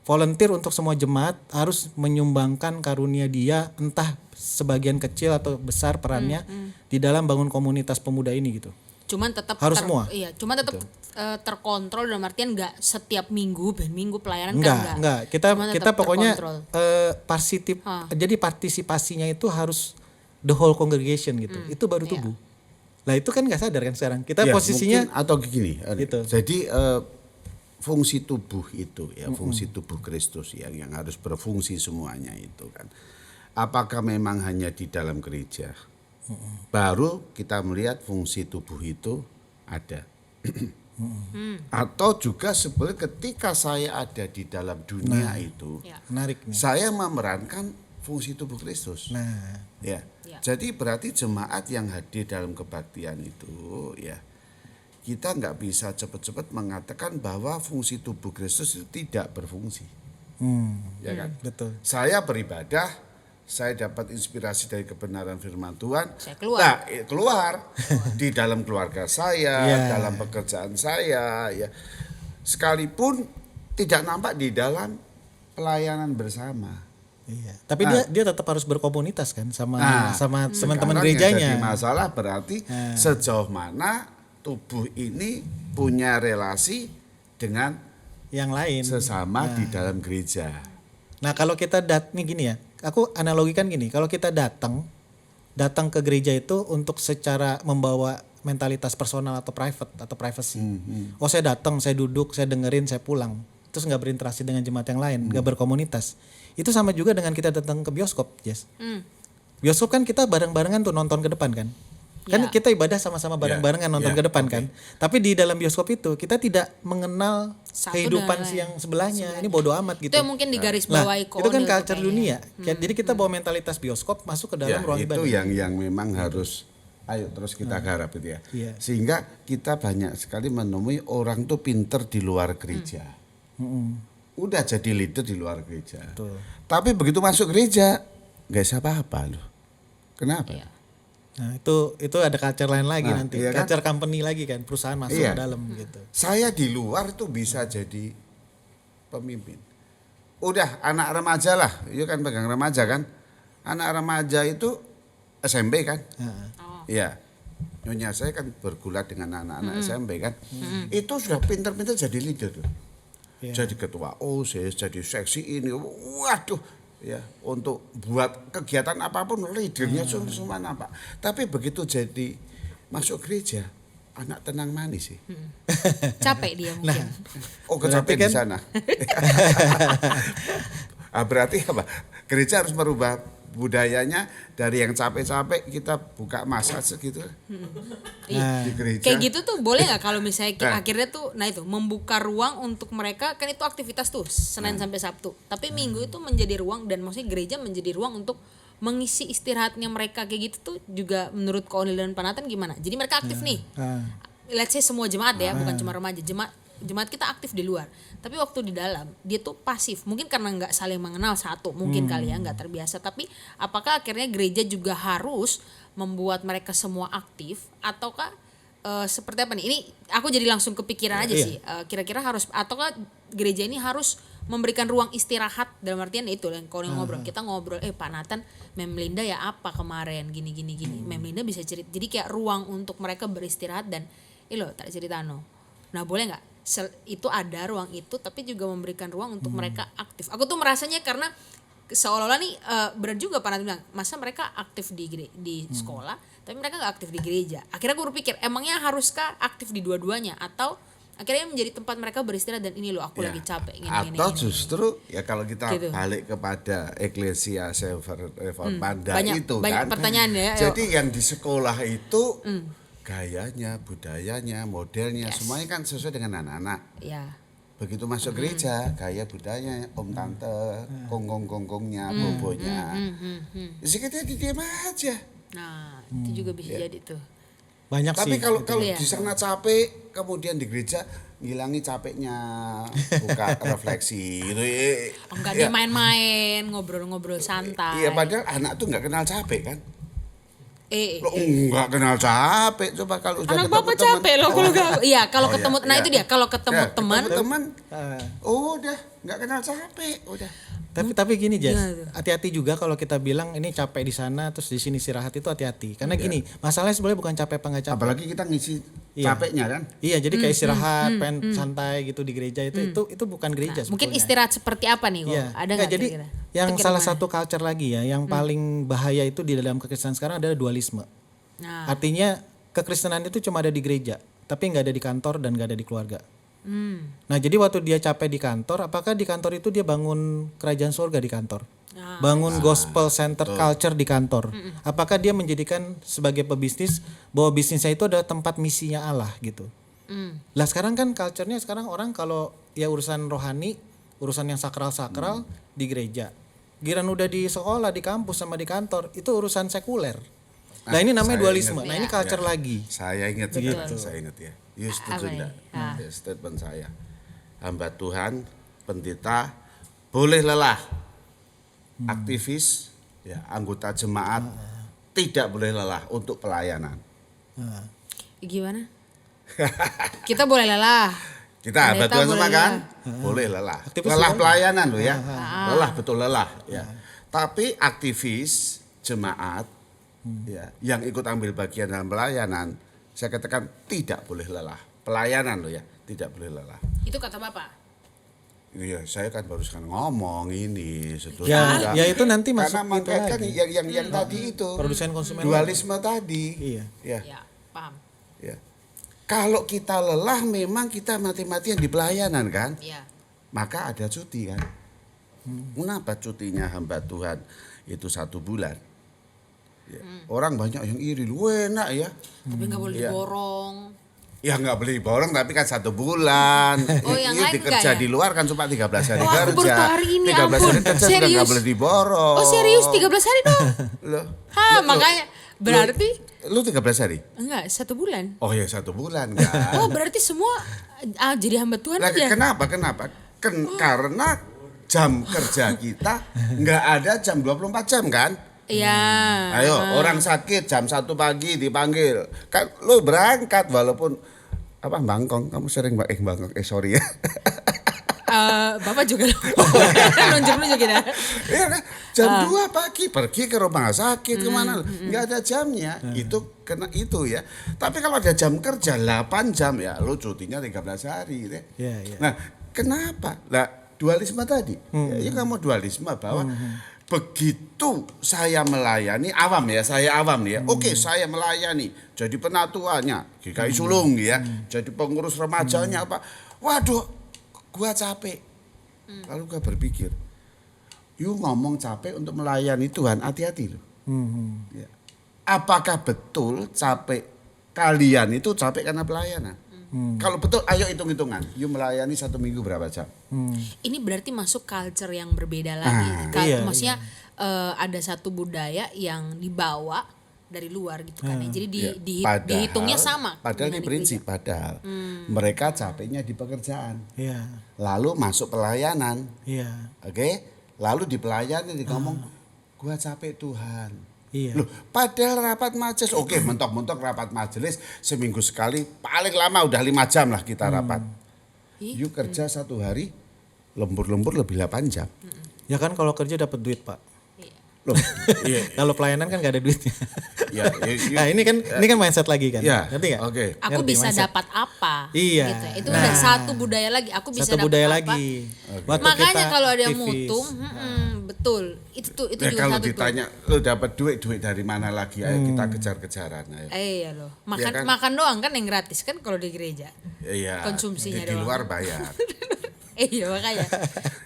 Volunteer untuk semua jemaat harus menyumbangkan karunia dia, entah sebagian kecil atau besar perannya di dalam bangun komunitas pemuda ini gitu. Cuman tetap Harus semua. Iya, cuman tetap terkontrol dalam artian nggak setiap minggu pelayanan kan enggak. Kita pokoknya jadi partisipasinya itu harus the whole congregation gitu. Itu baru tubuh. Lah itu kan nggak sadar kan sekarang. Kita posisinya atau gini. gitu. Jadi fungsi tubuh itu ya, fungsi tubuh Kristus yang harus berfungsi semuanya itu kan. Apakah memang hanya di dalam gereja? Baru kita melihat fungsi tubuh itu ada. Atau juga sebenarnya ketika saya ada di dalam dunia itu, menarik nih. saya memerankan fungsi tubuh Kristus. Ya. Jadi berarti jemaat yang hadir dalam kebaktian itu ya, kita nggak bisa cepat-cepat mengatakan bahwa fungsi tubuh Kristus itu tidak berfungsi. Ya kan? Betul. Saya beribadah, saya dapat inspirasi dari kebenaran firman Tuhan. Saya keluar. Nah, keluar di dalam keluarga saya, dalam pekerjaan saya, ya. Sekalipun tidak nampak di dalam pelayanan bersama. Iya. Tapi dia tetap harus berkomunitas kan sama teman-teman gerejanya. Jadi masalah berarti sejauh mana tubuh ini punya relasi dengan yang lain sesama di dalam gereja. Nah kalau kita nih gini ya, aku analogikan gini, kalau kita datang ke gereja itu untuk secara membawa mentalitas personal atau private atau privacy. Oh saya datang, saya duduk, saya dengerin, saya pulang, terus nggak berinteraksi dengan jemaat yang lain, nggak berkomunitas. Itu sama juga dengan kita datang ke bioskop, Jess. Bioskop kan kita bareng-barengan tuh nonton ke depan kan. Kan kita ibadah sama-sama bareng-barengan nonton ke depan kan. Tapi di dalam bioskop itu kita tidak mengenal kehidupan yang sebelahnya. Ini bodo amat gitu. Itu yang mungkin digarisbawahi itu kan culture dunia. Jadi kita bawa mentalitas bioskop masuk ke dalam ruang ibadah. Itu yang memang harus terus kita garap itu ya. Sehingga kita banyak sekali menemui orang tuh pinter di luar gereja. Udah jadi leader di luar gereja. Betul. Tapi begitu masuk gereja nggak bisa apa-apa loh. Kenapa? Nah itu ada culture lain lagi nanti, iya kan? culture company lagi kan, perusahaan masuk ke dalam gitu. Saya di luar tuh bisa jadi pemimpin. Udah anak remaja lah, itu kan pegang remaja kan. Anak remaja itu SMP kan. Iya. Nyonya saya kan bergulat dengan anak-anak SMP kan. Itu sudah pinter-pinter jadi leader tuh. Jadi ketua OSIS, jadi seksi ini. Waduh. Ya, untuk buat kegiatan apapun leadernya cuma nampak. Tapi begitu jadi masuk gereja, anak tenang manis sih. Capek dia mungkin. Kecapean di sana. Berarti apa? Gereja harus merubah budayanya dari yang capek-capek kita buka massage gitu. Di gereja. Kayak gitu tuh boleh nggak kalau misalnya akhirnya tuh membuka ruang untuk mereka, kan itu aktivitas tuh Senin sampai Sabtu. Tapi Minggu itu menjadi ruang, dan maksudnya gereja menjadi ruang untuk mengisi istirahatnya mereka kayak gitu tuh juga menurut Ko Onil dan Pak Nathan gimana? Jadi mereka aktif nih. Let's say semua jemaat ya, bukan cuma remaja. Jemaat kita aktif di luar, tapi waktu di dalam dia tuh pasif, mungkin karena nggak saling mengenal mungkin kali ya, nggak terbiasa. Tapi apakah akhirnya gereja juga harus membuat mereka semua aktif, ataukah seperti apa nih? Ini aku jadi langsung kepikiran aja sih, kira-kira harus, ataukah gereja ini harus memberikan ruang istirahat, dalam artian itu yang kalau ngobrol, kita ngobrol, Pak Nathan, Mem Linda ya apa kemarin gini. Mem Linda bisa cerita, jadi kayak ruang untuk mereka beristirahat dan tak cerita no. Nah boleh nggak itu ada ruang itu, tapi juga memberikan ruang untuk mereka aktif. Aku tuh merasanya karena seolah-olah nih berat juga Pak Nat bilang, masa mereka aktif di sekolah, tapi mereka nggak aktif di gereja. Akhirnya aku berpikir, emangnya haruskah aktif di dua-duanya, atau akhirnya menjadi tempat mereka beristirahat dan ini loh aku lagi capek gini. Atau justru ya kalau kita gitu. Balik kepada Ecclesia Semper Reformanda itu banyak kan. Pertanyaan ya. Jadi yang di sekolah itu gayanya, budayanya, modelnya semuanya kan sesuai dengan anak-anak. Ya. Begitu masuk gereja, gaya budayanya, om tante, gonggong-gonggongnya, bobonya. Jadi kita diam aja. Nah, itu juga bisa jadi tuh. Banyak tapi sih. Tapi kalau di sana capek, kemudian di gereja ngilangi capeknya, buka refleksi gitu. Enggak dia main-main, ngobrol-ngobrol santai. Iya, padahal anak tuh nggak kenal capek kan? Lo enggak kenal capek, coba kalau udah anak bapak capek loh kalau enggak. Iya, kalau ketemu itu dia, kalau ketemu teman. Udah enggak kenal capek, udah. Tapi gini Jas, hati-hati juga kalau kita bilang ini capek di sana terus di sini istirahat, itu hati-hati. Karena gini, masalahnya sebenarnya bukan capek apa enggak capek. Apalagi kita ngisi capeknya kan? Iya, jadi kayak istirahat, santai gitu di gereja itu bukan gereja sebetulnya. Mungkin istirahat seperti apa nih kok? Iya. Ada enggak jadi kira-kira? yang salah satu culture lagi ya, yang paling bahaya itu di dalam kekristenan sekarang adalah dualisme. Nah. Artinya kekristenan itu cuma ada di gereja, tapi nggak ada di kantor dan nggak ada di keluarga. Nah jadi waktu dia capek di kantor, apakah di kantor itu dia bangun kerajaan surga di kantor? Bangun gospel center culture di kantor? Apakah dia menjadikan sebagai pebisnis bahwa bisnisnya itu adalah tempat misinya Allah gitu? Lah sekarang kan culture-nya sekarang orang kalau ya urusan rohani, urusan yang sakral-sakral di gereja. Giran udah di sekolah, di kampus sama di kantor, itu urusan sekuler. Nah ini namanya dualisme. Nah ini culture lagi. Saya ingat gitu. Saya ingat ya. You setuju enggak? Statement saya. Hamba Tuhan, pendeta boleh lelah. Aktivis, ya anggota jemaat tidak boleh lelah untuk pelayanan. Gimana? Kita boleh lelah. Kita hamba Tuhan semua kan? Boleh lelah. Lelah pelayanan loh ya. Lelah, betul lelah ya. Tapi aktivis jemaat ya, yang ikut ambil bagian dalam pelayanan, saya katakan tidak boleh lelah. Pelayanan loh ya, tidak boleh lelah. Itu kata Bapak? Iya, saya kan baru sekarang ngomong ini. Ya itu nanti masuk karena itu kan lagi. yang tadi itu. Produsen konsumen. Dualisme tadi. Iya. Ya, paham. Ya. Kalau kita lelah memang kita mati-matian di pelayanan kan? Iya. Maka ada cuti kan? Kenapa cutinya hamba Tuhan itu 1 bulan? Ya. Orang banyak yang iri, lu enak ya. Tapi nggak boleh diborong. Ya nggak boleh diborong tapi kan 1 bulan. Yang lain dikerja ya? Di luar kan cuma 13 hari kerja. Aku baru hari ini, 13 hari kerja sudah nggak boleh diborong. Oh serius 13 hari dong? Loh. Makanya berarti lu 13 hari? Enggak, 1 bulan. Oh ya 1 bulan kan. Oh berarti semua jadi hamba Tuhan aja. Kenapa? Karena jam kerja kita nggak ada jam 24 jam kan? Iya. Ayo orang sakit jam 1 pagi dipanggil. Kan lu berangkat walaupun apa bangkong, kamu sering bangkong sorry ya. Bapak juga nunjuk-nunjuk gitu. Iya kan? Jam 2 pagi pergi ke rumah sakit kemana? Nggak ada jamnya. Itu kena itu ya. Tapi kalau ada jam kerja 8 jam ya lu cutinya 13 hari deh. Yeah. Nah, kenapa? Lah dualisme tadi. Ya kamu dualisme bahwa begitu saya melayani saya awam ya. Oke, saya melayani jadi penatuannya, GKI Sulung ya. Jadi pengurus remajanya apa? Waduh, gua capek. Lalu gua berpikir, you ngomong capek untuk melayani Tuhan, hati-hati loh. Ya. Apakah betul capek kalian itu capek karena pelayanan? Kalau betul, ayo hitung-hitungan. You melayani 1 minggu berapa jam? Ini berarti masuk culture yang berbeda lagi. Maksudnya ada satu budaya yang dibawa dari luar gitu kan. Jadi dihitungnya sama. Padahal ini prinsip. Padahal mereka capeknya di pekerjaan. Lalu masuk pelayanan. Oke? Lalu di pelayanan ngomong, gua capek Tuhan. Loh, padahal rapat majelis, oke, mentok-mentok rapat majelis seminggu sekali, paling lama udah 5 jam lah kita rapat. You kerja 1 hari, lembur-lembur lebih 8 jam. Ya kan kalau kerja dapat duit Pak. Loh, kalau pelayanan kan nggak ada duitnya. Nah ini kan mindset lagi kan. Ya, ngerti nggak? Oke. Aku bisa dapat apa Iya. gitu ya. Itu udah satu budaya lagi, aku bisa Satu dapat budaya apa. lagi. Oke. Waktu Makanya kita kalau ada aktivis. mutung, betul. Itu Ya juga kalau satu tuh. ditanya lo dapat duit dari mana lagi? Ayo kita kejar-kejaran. Ayo. Iya loh. Makan kan? makan doang kan yang gratis kan kalau di gereja. Iya. Konsumsinya di doang. luar bayar. Iya makanya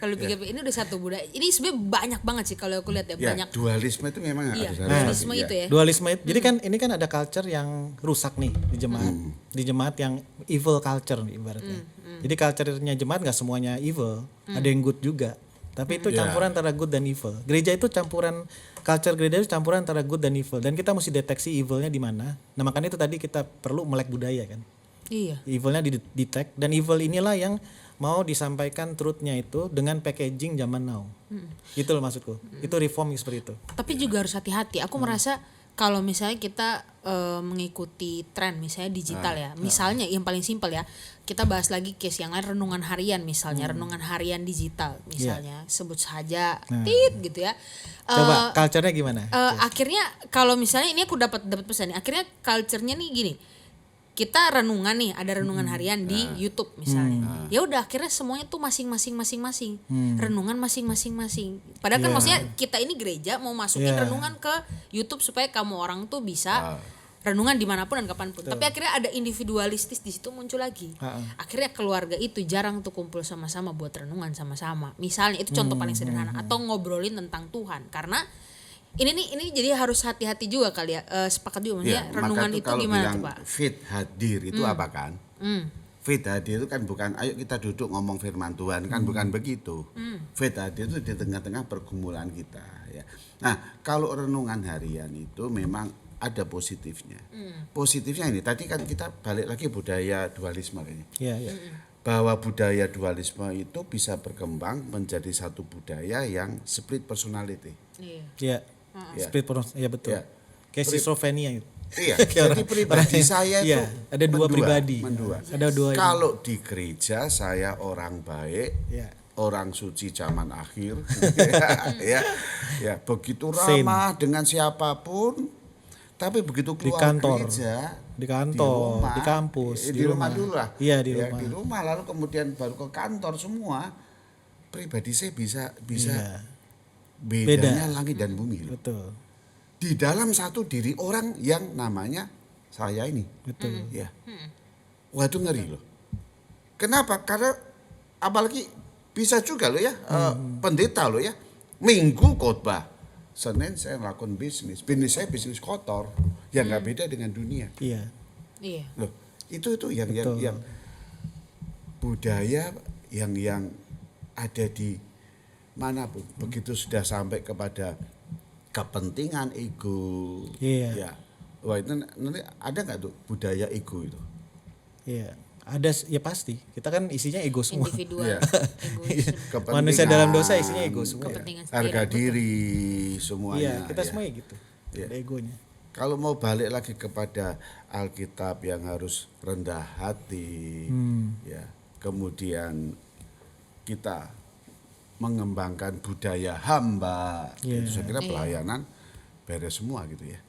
kalau pikir ini udah satu budaya. Ini sebenarnya banyak banget sih kalau aku lihat ya, Ya, banyak. dualisme itu memang Iya, harus dualisme hati-hati, itu ya. Dualisme itu. Jadi kan ini kan ada culture yang rusak nih di jemaat. Di jemaat yang evil culture nih ibaratnya. Jadi culture-nya jemaat nggak semuanya evil, ada yang good juga. Tapi itu campuran antara good dan evil. Gereja itu campuran culture gereja itu campuran antara good dan evil dan kita mesti deteksi evilnya di mana. Nah, makanya itu tadi kita perlu melek budaya kan. Iya. Evilnya di detect dan evil inilah yang mau disampaikan truthnya itu dengan packaging zaman now. Itu loh maksudku. Itu reform seperti itu. Tapi juga harus hati-hati. Aku merasa kalau misalnya kita mengikuti tren misalnya digital ya. Misalnya yang paling simpel ya. Kita bahas lagi case yang lain, renungan harian misalnya, renungan harian digital misalnya. Sebut saja tit gitu ya. Coba culture-nya gimana? Akhirnya kalau misalnya ini aku dapat pesan nih. Akhirnya culture-nya nih gini. Kita renungan nih, ada renungan harian di YouTube misalnya. Ya udah akhirnya semuanya tuh masing-masing. Renungan masing-masing. Padahal kan maksudnya kita ini gereja mau masukin renungan ke YouTube supaya kamu orang tuh bisa renungan dimanapun dan kapanpun. Tapi akhirnya ada individualistis di situ muncul lagi. Akhirnya keluarga itu jarang tuh kumpul sama-sama buat renungan sama-sama. Misalnya itu contoh paling sederhana, atau ngobrolin tentang Tuhan. Karena ini jadi harus hati-hati juga kali ya. Sepakat juga maksudnya renungan maka itu kalau gimana bilang tuh Pak? fit hadir itu apa kan? Fit hadir itu kan bukan ayo kita duduk ngomong firman Tuhan, kan bukan begitu. Fit hadir itu di tengah-tengah pergumulan kita ya. Nah, kalau renungan harian itu memang ada positifnya. Positifnya ini tadi kan kita balik lagi budaya dualisme ini. Iya. Bahwa budaya dualisme itu bisa berkembang menjadi satu budaya yang split personality. Iya. Spirit ya betul. Ya. Kayak schizophrenia itu. Iya, Kayak jadi pribadi saya itu ada dua pribadi. mendua. Ada dua. Kalau di gereja saya orang baik, Ya. orang suci zaman akhir, ya begitu ramah dengan siapapun, tapi begitu keluar kantor. gereja, Di kantor, di kampus, di rumah dulu lah. Iya, di Ya, rumah. di rumah lalu kemudian baru ke kantor semua. Pribadi saya bisa Iya. bedanya langit dan bumi loh. Betul. Di dalam satu diri orang yang namanya saya ini. Betul. Ya. Wah itu ngeri loh. Kenapa? Karena apalagi bisa juga loh ya pendeta loh ya. Minggu khotbah, Senin saya melakukan bisnis saya bisnis kotor yang nggak beda dengan dunia. Iya. Iya. Loh itu yang budaya yang ada di manapun. Begitu sudah sampai kepada kepentingan ego, Iya. ya, wah itu nanti ada nggak tuh budaya ego itu? Iya. Ada ya pasti. Kita kan isinya ego semua. Individual. Iya. Egois. Kepentingan, Manusia dalam dosa isinya ego semua. Kepentingan sendiri, harga betul. diri semuanya. Iya, kita ya. semuanya gitu. Iya. Ada egonya. Kalau mau balik lagi kepada Alkitab yang harus rendah hati, ya, kemudian kita mengembangkan budaya hamba, Iya. itu saya kira pelayanan beres semua gitu ya.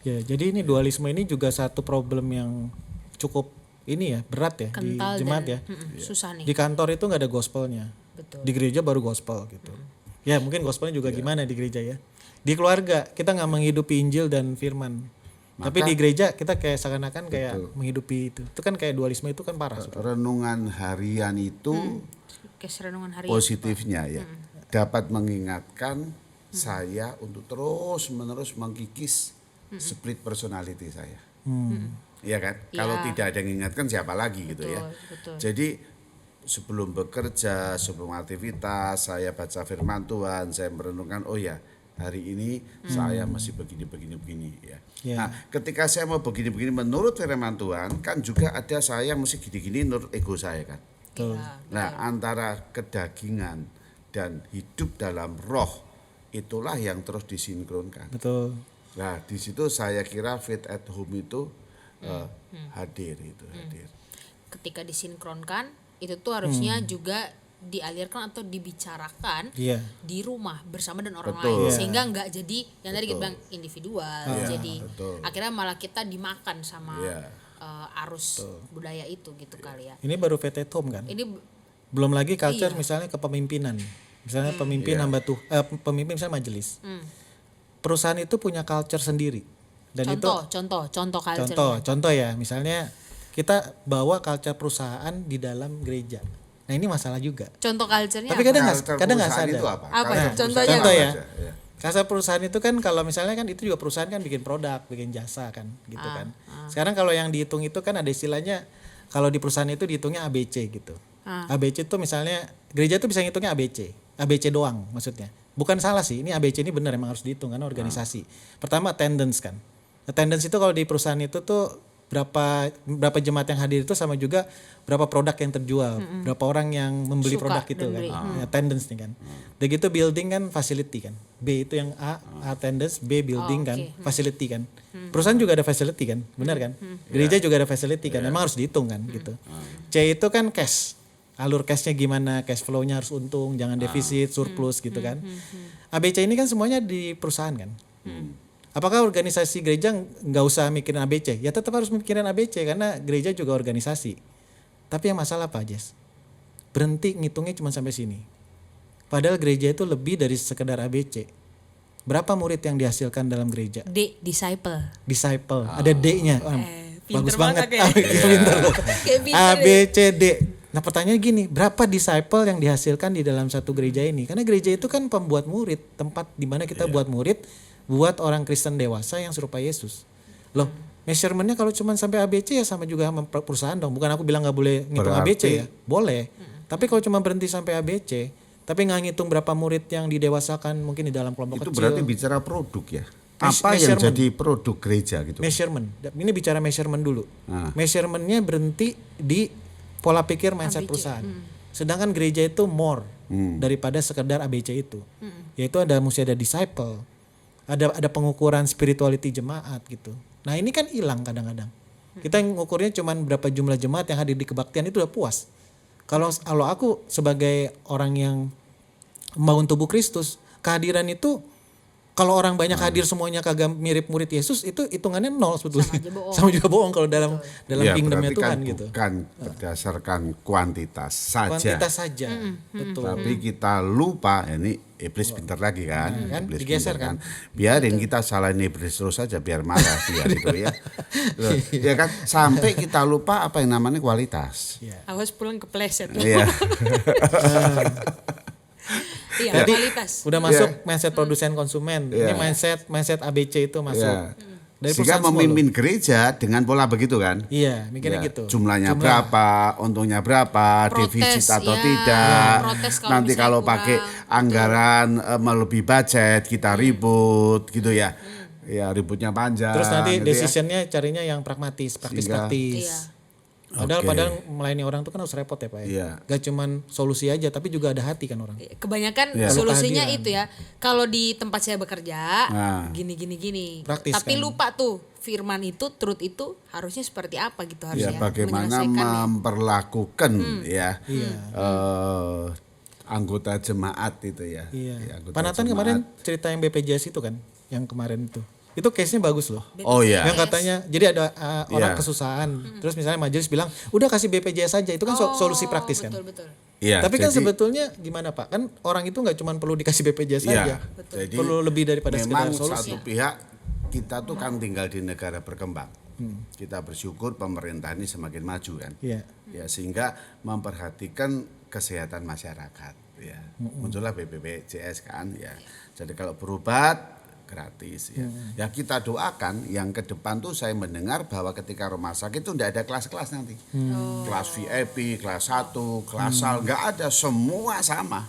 Ya, jadi ini dualisme ini juga satu problem yang cukup ini ya, berat ya Kental di jemaat dan ya. susah nih. Di kantor itu nggak ada gospelnya. Betul. Di gereja baru gospel gitu. Ya mungkin gospelnya juga gimana di gereja ya. Di keluarga kita nggak menghidupi Injil dan Firman. Tapi di gereja kita kayak seakan-akan kayak menghidupi itu. Itu kan kayak dualisme itu kan parah. Renungan harian itu Kes renungan harian. positifnya ya, dapat mengingatkan saya untuk terus-menerus mengkikis split personality saya. Iya kan? Ya. Kalau tidak ada yang mengingatkan siapa lagi gitu ya. Betul. Jadi sebelum bekerja, sebelum aktivitas, saya baca firman Tuhan, saya merenungkan, oh ya hari ini saya masih begini ya. Ya. Nah ketika saya mau begini-begini menurut firman Tuhan, kan juga ada saya mesti gini-gini menurut ego saya kan. Iya. Nah antara kedagingan dan hidup dalam roh itulah yang terus disinkronkan. Betul. Nah di situ saya kira fit at home itu hadir. Ketika disinkronkan itu tuh harusnya juga dialirkan atau dibicarakan Iya. di rumah bersama dan orang Betul. lain Iya. sehingga nggak jadi yang tadi kita bilang individual Iya, jadi betul. akhirnya malah kita dimakan sama Iya. arus budaya itu gitu kali ya. Ini baru VT Home kan. Ini Belum lagi culture misalnya kepemimpinan. Misalnya pemimpin hamba pemimpin misalnya majelis. Perusahaan itu punya culture sendiri. Dan contoh ya, misalnya kita bawa culture perusahaan di dalam gereja. Nah, ini masalah juga. Contoh culture-nya Tapi kadang nggak sadar. Apa Culture contohnya? Contoh ya. ya. Kasar perusahaan itu kan kalau misalnya kan itu juga perusahaan kan bikin produk, bikin jasa kan, gitu kan. Sekarang kalau yang dihitung itu kan ada istilahnya kalau di perusahaan itu dihitungnya ABC gitu. ABC itu misalnya gereja itu bisa ngitungnya ABC doang maksudnya. Bukan salah sih, ini ABC ini benar emang harus dihitung karena organisasi. Pertama attendance kan. Attendance itu kalau di perusahaan itu tuh berapa jemaat yang hadir itu sama juga berapa produk yang terjual, berapa orang yang membeli Suka produk itu dan kan. Attendance nih kan. Begitu building kan facility kan. B itu yang A attendance, B building kan, facility kan. Perusahaan juga ada facility kan, benar kan? Gereja juga ada facility kan, emang harus dihitung kan gitu. C itu kan cash. Alur cashnya gimana, cash flow-nya harus untung, jangan defisit, surplus gitu kan. ABC ini kan semuanya di perusahaan kan. Apakah organisasi gereja nggak usah mikirin ABC? Ya tetap harus mikirin ABC karena gereja juga organisasi. Tapi yang masalah apa, Jess? Berhenti ngitungnya cuma sampai sini. Padahal gereja itu lebih dari sekedar ABC. Berapa murid yang dihasilkan dalam gereja? D, disciple. Ada D-nya. Bagus banget. Pinter loh. A, B, C, D. Nah pertanyaannya gini, berapa disciple yang dihasilkan di dalam satu gereja ini? Karena gereja itu kan pembuat murid, tempat di mana kita buat murid, buat orang Kristen dewasa yang serupa Yesus. Loh, measurementnya kalau cuma sampai ABC ya sama juga sama perusahaan dong. Bukan aku bilang nggak boleh ngitung ABC ya, boleh. Tapi kalau cuma berhenti sampai ABC, tapi nggak ngitung berapa murid yang didewasakan mungkin di dalam kelompok Itu kecil. berarti bicara produk ya. Apa yang jadi produk gereja gitu? Measurement. Ini bicara measurement dulu. Measurementnya berhenti di pola pikir mindset perusahaan. Sedangkan gereja itu more daripada sekedar ABC itu. Yaitu mesti ada disciple. Ada pengukuran spirituality jemaat gitu. Nah ini kan hilang kadang-kadang. Kita ngukurnya cuma berapa jumlah jemaat yang hadir di kebaktian itu udah puas. Kalau aku sebagai orang yang membangun tubuh Kristus, kehadiran itu kalau orang banyak hadir semuanya kagak mirip murid Yesus itu hitungannya nol sebetulnya. Sama juga bohong kalau dalam Ya, kingdomnya berarti Tuhan kan gitu. bukan berdasarkan kuantitas saja. Kuantitas saja. Betul. Tapi kita lupa, ini iblis pintar lagi kan, iblis digeser pintar kan. Biarin kita salahin iblis terus saja biar marah biar itu ya. Loh, ya kan sampai kita lupa apa yang namanya kualitas. Awas pulang kepleset. Iya. Iya, Jadi kualitas. udah masuk mindset produsen konsumen. Ini mindset ABC itu masuk. Dari Sehingga perusahaan memimpin gereja dengan pola begitu kan. Iya, mikirnya gitu. Jumlahnya berapa, untungnya berapa, defisit atau tidak. Nanti kalau pakai anggaran melebihi budget kita ribut gitu ya. Ya ributnya panjang. Terus nanti gitu decisionnya carinya yang pragmatis, praktis-praktis. Padahal melayani orang itu kan harus repot ya Pak ya. Iya. Gak cuman solusi aja tapi juga ada hati kan orang. Kebanyakan solusinya itu ya. Kalau di tempat saya bekerja gini. Praktis, tapi kan? lupa tuh firman itu, truth itu harusnya seperti apa gitu harusnya. Bagaimana memperlakukan anggota jemaat itu ya. Iya. Pak Nathan kemarin cerita yang BPJS itu kan, yang kemarin itu case-nya bagus loh. Oh iya. Yang katanya, jadi ada orang kesusahan, terus misalnya majelis bilang, udah kasih BPJS aja, itu kan solusi praktis kan. Betul. Iya, tapi kan sebetulnya gimana Pak, kan orang itu nggak cuma perlu dikasih BPJS saja, perlu lebih daripada sekedar solusi. Satu pihak kita tuh kan tinggal di negara berkembang. Kita bersyukur pemerintah ini semakin maju kan. Ya sehingga memperhatikan kesehatan masyarakat. Ya muncullah BPJS kan. Ya jadi kalau berobat gratis ya. Ya kita doakan yang ke depan tuh saya mendengar bahwa ketika rumah sakit itu tidak ada kelas-kelas nanti. Kelas VIP, kelas 1, kelas SAL enggak ada, semua sama.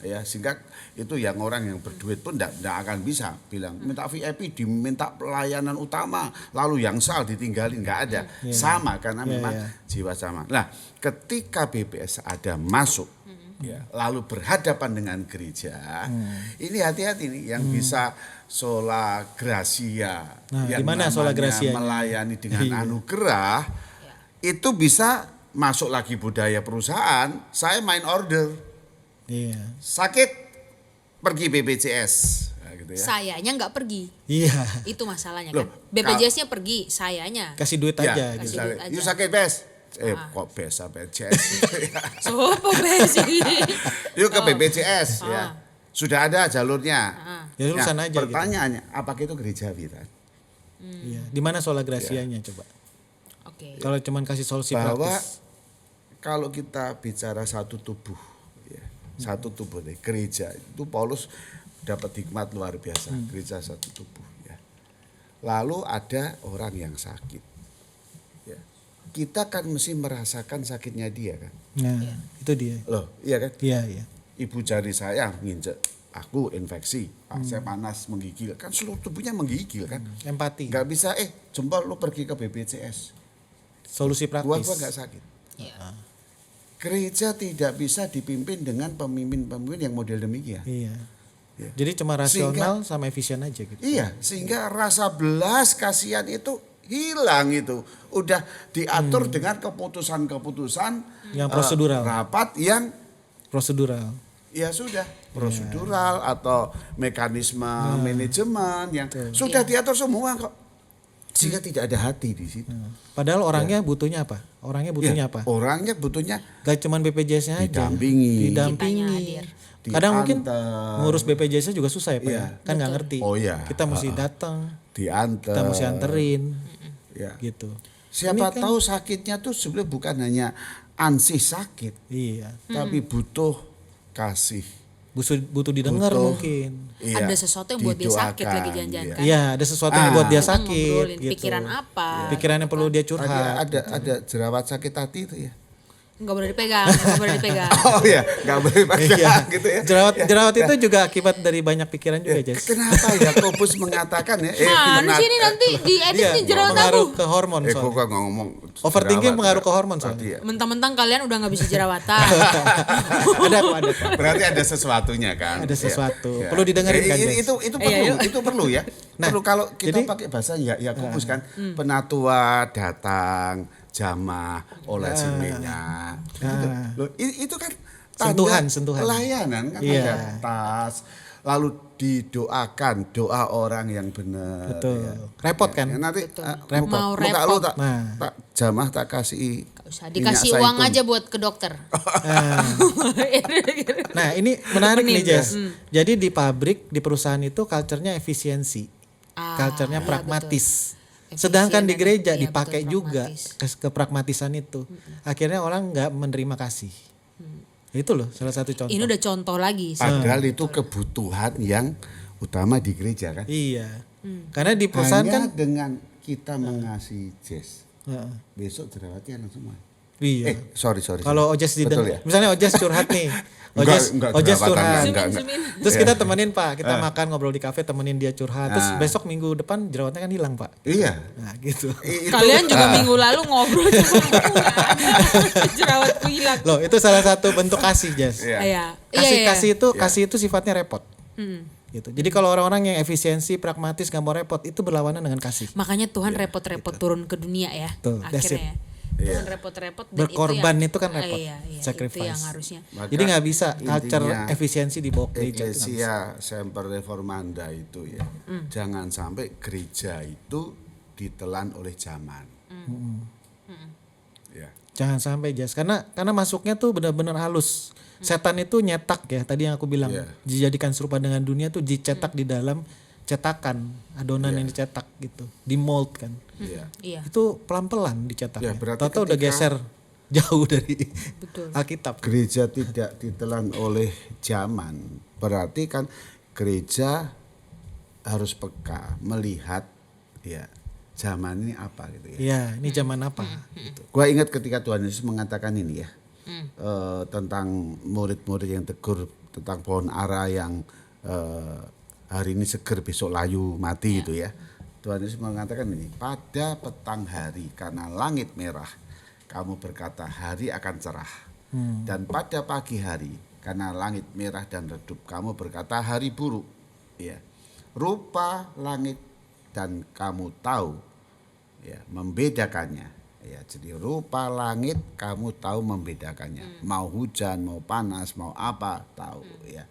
Ya sehingga itu yang orang yang berduit pun tidak akan bisa bilang minta VIP diminta pelayanan utama, lalu yang SAL ditinggalin, enggak ada. Sama karena memang jiwa sama. Nah, ketika BPS ada masuk lalu berhadapan dengan gereja, ini hati-hati nih yang bisa sola gracia, yang gimana sola gracia melayani dengan anugerah, itu bisa masuk lagi budaya perusahaan. Saya main order, sakit pergi BPJS, gitu ya. Sayanya nggak pergi. Iya. Itu masalahnya Loh, kan. BPJS-nya pergi, sayanya. Kasih duit Ya, aja gitu. Kasih duit aja. You sakit bes. Kok bes sampai BPJS gitu ya. Sopo besi. Yuk ke BPJS ya. Sudah ada jalurnya. Ya urusan aja gitu. Pertanyaannya, apakah itu gerejawi kan? Iya. Di mana sola grasianya coba? Oke. Kalau cuman kasih solusi Bahwa praktis. kalau kita bicara satu tubuh, ya, satu tubuh nih, gereja itu Paulus dapat hikmat luar biasa. Gereja satu tubuh. Ya. Lalu ada orang yang sakit. Ya. Kita kan mesti merasakan sakitnya dia kan. Nah, itu dia. Loh, iya kan? Iya, iya. Ibu jari saya nginjek, aku infeksi, saya panas menggigil, kan seluruh tubuhnya menggigil kan. Empati. Nggak bisa, jempol lu pergi ke BPJS, Solusi gua praktis. nggak sakit. Iya. Gereja tidak bisa dipimpin dengan pemimpin-pemimpin yang model demikian. Iya. Ya. Jadi cuma rasional sama efisien aja gitu. Iya, sehingga rasa belas kasihan itu hilang itu. Udah diatur dengan keputusan-keputusan Yang prosedural. rapat yang Prosedural. ya sudah prosedural atau mekanisme manajemen yang sudah diatur semua kok, sehingga tidak ada hati di situ. Padahal orangnya butuhnya apa? Orangnya butuhnya Ya, apa? orangnya butuhnya Gak cuman BPJS-nya aja. Didampingi. Didampingi. Kitanya hadir. Kadang mungkin diantar, ngurus BPJS-nya juga susah ya Pak. Iya. Ya? Kan nggak ngerti. Oh, iya. Kita mesti datang, diantar. kita mesti anterin, Ya. gitu. Siapa Ini kan- tahu sakitnya tuh sebenarnya bukan hanya ansih sakit, Iya. tapi butuh kasih. Butuh didengar Butuh. mungkin. Iya, Ada sesuatu yang buat dia sakit didoakan, lagi jangan-jangan iya. kan. Iya, ada sesuatu yang buat dia Kita sakit ngobrolin gitu. pikiran apa. Pikiran yang perlu dia Tadi curhat. ada jerawat sakit hati itu ya. Nggak boleh dipegang, nggak boleh dipegang. Oh iya, nggak boleh pakai Iya. gitu ya. Jerawat itu juga akibat dari banyak pikiran juga, Jess. Kenapa Yakobus mengatakan ya? Mana sih ini nanti diedit Iya, nih jerawat aku. pengaruh ke hormon Kok soalnya. gua ngomong Overthinking jerawat, pengaruh ya. ke hormon soalnya. Tadi ya. Mentang-mentang kalian udah nggak bisa jerawatan. Ada kok. Berarti ada sesuatunya kan? Ada Ya. sesuatu. Ya. Perlu didengerin kan, Ini- Jess? itu perlu, itu perlu ya. Nah, perlu kalau kita jadi- pakai bahasa Yakobus kan, penatua datang jamaah oleh minyak. Loh, itu kan tanda Sentuhan. pelayanan kan, Iya. ada tas, lalu didoakan doa orang yang benar. Betul. Repot kan? Ya, nanti Repot. Mau muka lu repot. tak, Nah. tak jamah tak kasih. Nggak usah minyak dikasih uang zaitun. aja buat ke dokter. Nah, ini menarik nih, Bening. Jess. Jadi di pabrik, di perusahaan itu culture-nya efisiensi. Culture-nya iya, pragmatis. betul. Sedangkan di Efisien gereja dan- iya, dipakai betul, juga kepragmatisan itu. Akhirnya orang nggak menerima kasih. Itu loh salah satu contoh. Ini udah contoh lagi. Padahal itu kebutuhan yang utama di gereja kan. Iya. Karena di perusahaan Hanya kan dengan kita mengasihi Jess, Heeh. besok jerawatnya langsung semua. Iya. Sorry. Kalau Ojes Betul didengar, ya? misalnya Ojes curhat nih. Enggak, Ojes jerawatan, curhat. enggak. Terus kita temenin Pak, kita makan ngobrol di kafe, temenin dia curhat. Terus besok minggu depan jerawatnya kan hilang Pak. Iya. Nah gitu. Kalian juga minggu lalu ngobrol sama gue. Jerawatku hilang. Loh itu salah satu bentuk kasih Jas. Iya. Iya. Kasih itu sifatnya repot. Gitu. Jadi kalau orang-orang yang efisiensi, pragmatis, gak mau repot, itu berlawanan dengan kasih. Makanya Tuhan repot-repot turun ke dunia ya. Betul, that's Akhirnya. Tuhan repot-repot dan Berkorban itu, itu kan repot. Iya, Sacrifice. itu yang harusnya. Maka Jadi nggak bisa culture intinya, efisiensi di bawah gereja itu nggak bisa. Ecclesia Semper Reformanda itu ya. Jangan sampai gereja itu ditelan oleh zaman. Ya. Jangan sampai Jas, karena masuknya tuh benar-benar halus. Setan itu nyetak ya, tadi yang aku bilang Iya. dijadikan serupa dengan dunia tuh dicetak di dalam cetakan adonan yang dicetak gitu, di mold kan. Iya. Iya. Itu pelan-pelan dicetaknya. Ya, berarti Tahu-tahu udah ketika- geser jauh dari Betul. Alkitab. Gereja tidak ditelan oleh zaman, berarti kan gereja harus peka melihat ya zaman ini apa gitu ya. Iya, ini zaman apa? Gitu. Gua ingat ketika Tuhan Yesus mengatakan ini ya, tentang murid-murid yang tegur tentang pohon ara yang hari ini seger besok layu mati itu ya. Tuhan Yesus mengatakan ini, pada petang hari karena langit merah kamu berkata hari akan cerah. Dan pada pagi hari karena langit merah dan redup kamu berkata hari buruk. Ya. Rupa langit dan kamu tahu ya membedakannya. Ya, jadi rupa langit kamu tahu membedakannya. Mau hujan, mau panas, mau apa tahu ya.